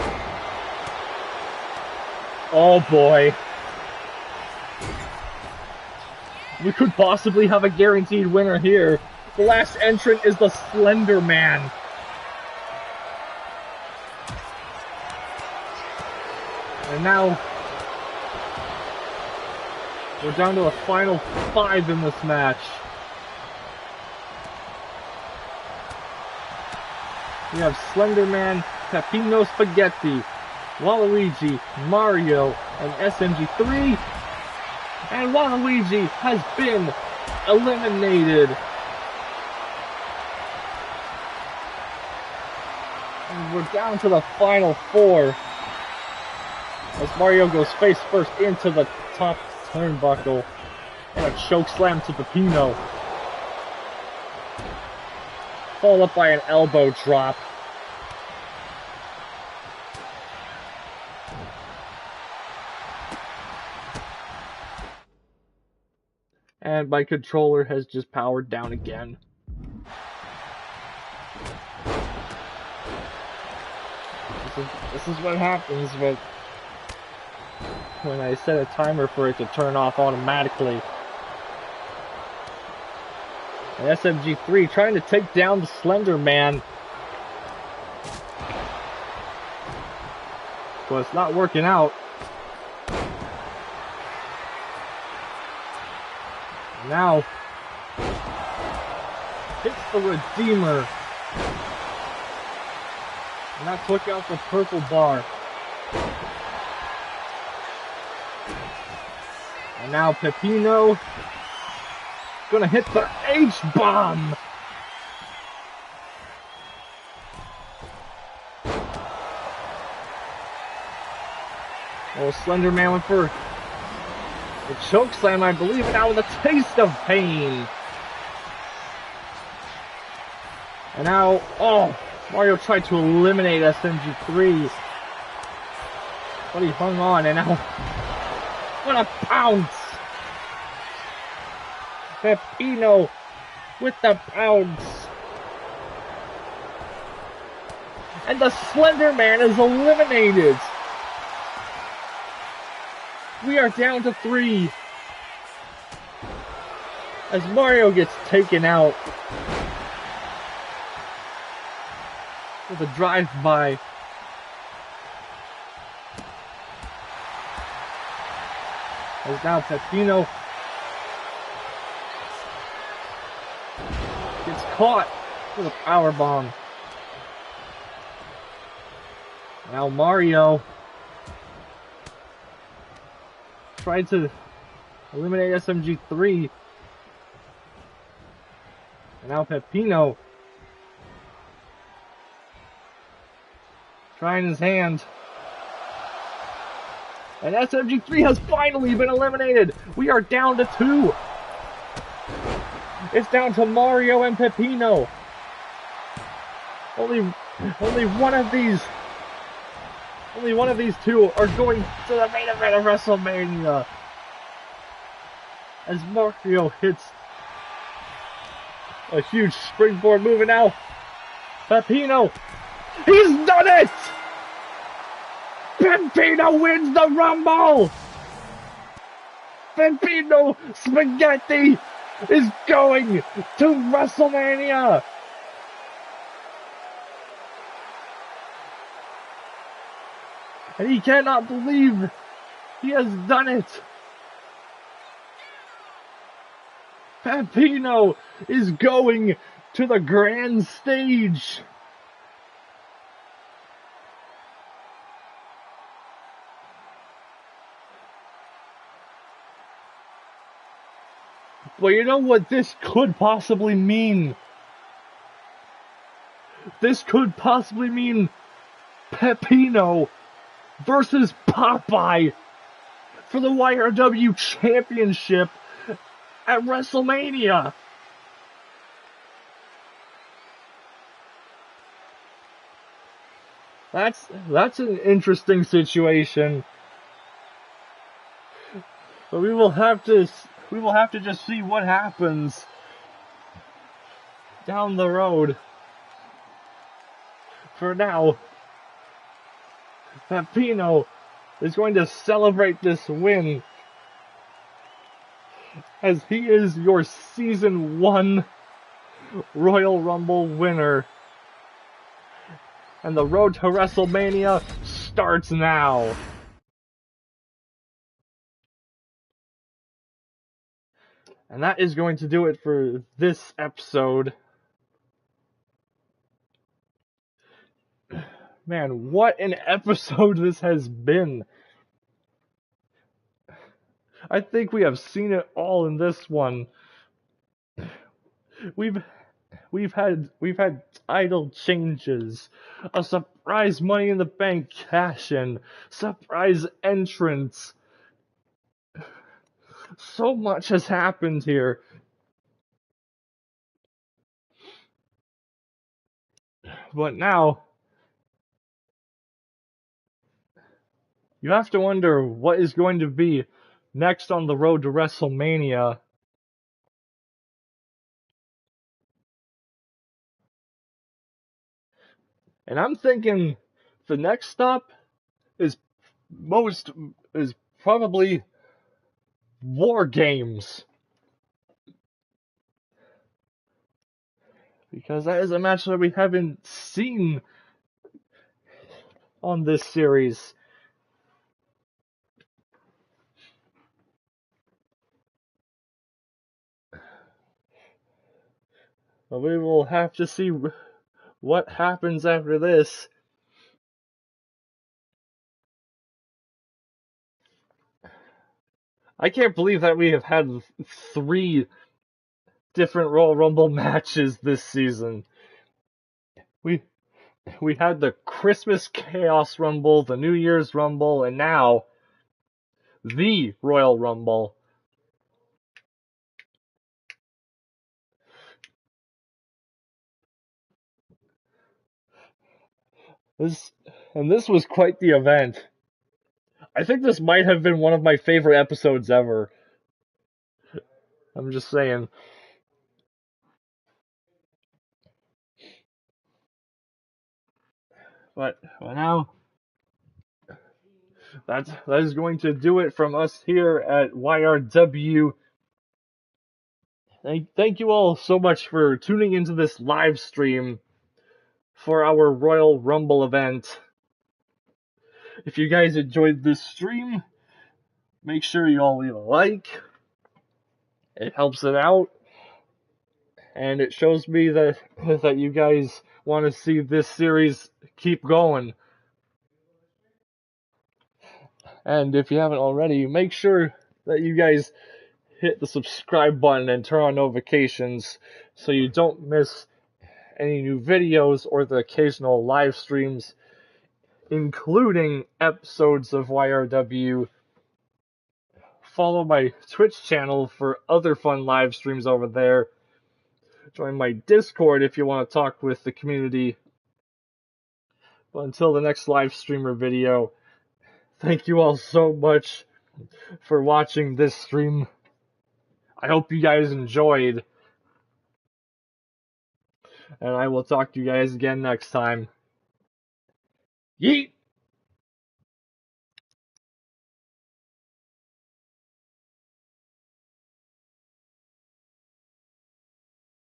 Oh boy. We could possibly have a guaranteed winner here. The last entrant is the Slender Man. And now we're down to a final 5 in this match. We have Slender Man, Peppino Spaghetti, Waluigi, Mario, and SMG3. And Waluigi has been eliminated. And we're down to the final 4. As Mario goes face first into the top turnbuckle. And a choke slam to Peppino. Followed up by an elbow drop. And my controller has just powered down again. This is what happens when I set a timer for it to turn off automatically. And SMG3 trying to take down the Slender Man. But it's not working out. Now, hits the Redeemer. And that took out the purple bar. And now Pepino gonna hit the H-bomb. Oh, Slender Man went for the choke slam, I believe, and now with a taste of pain. And now, oh, Mario tried to eliminate SMG3, but he hung on, and now, what a pounce! Pepino with the pounce. And the Slender Man is eliminated. We are down to 3. As Mario gets taken out with a drive-by. As now Pepino gets caught with a powerbomb. Now Mario tried to eliminate SMG3. And now Pepino trying his hand. And SMG3 has finally been eliminated. We are down to 2. It's down to Mario and Pepino. Only one of these two are going to the main event of WrestleMania. As Mario hits a huge springboard move, and now Pepino, he's done it! Pepino wins the Rumble! Pepino Spaghetti is going to WrestleMania! And he cannot believe he has done it! Pepino is going to the grand stage! But you know what this could possibly mean? This could possibly mean Pepino versus Popeye for the YRW Championship at WrestleMania. That's an interesting situation. But we will have to just see what happens down the road. For now, Pepino is going to celebrate this win as he is your Season 1 Royal Rumble winner. And the road to WrestleMania starts now. And that is going to do it for this episode. Man, what an episode this has been. I think we have seen it all in this one. We've had title changes, a surprise Money in the Bank cash-in, surprise entrance. So much has happened here. But now, you have to wonder what is going to be next on the road to WrestleMania. And I'm thinking the next stop is probably War Games. Because that is a match that we haven't seen on this series. But we will have to see what happens after this. I can't believe that we have had 3 different Royal Rumble matches this season. We had the Christmas Chaos Rumble, the New Year's Rumble, and now the Royal Rumble. This was quite the event. I think this might have been one of my favorite episodes ever. I'm just saying. But now, that is going to do it from us here at YRW. Thank you all so much for tuning into this live stream for our Royal Rumble event. If you guys enjoyed this stream, make sure you all leave a like. It helps it out, and it shows me that you guys want to see this series keep going. And if you haven't already, make sure that you guys hit the subscribe button and turn on notifications so you don't miss any new videos or the occasional live streams, including episodes of YRW. Follow my Twitch channel for other fun live streams over there. Join my Discord if you want to talk with the community. But until the next live streamer video, thank you all so much for watching this stream. I hope you guys enjoyed. And I will talk to you guys again next time. Yeet!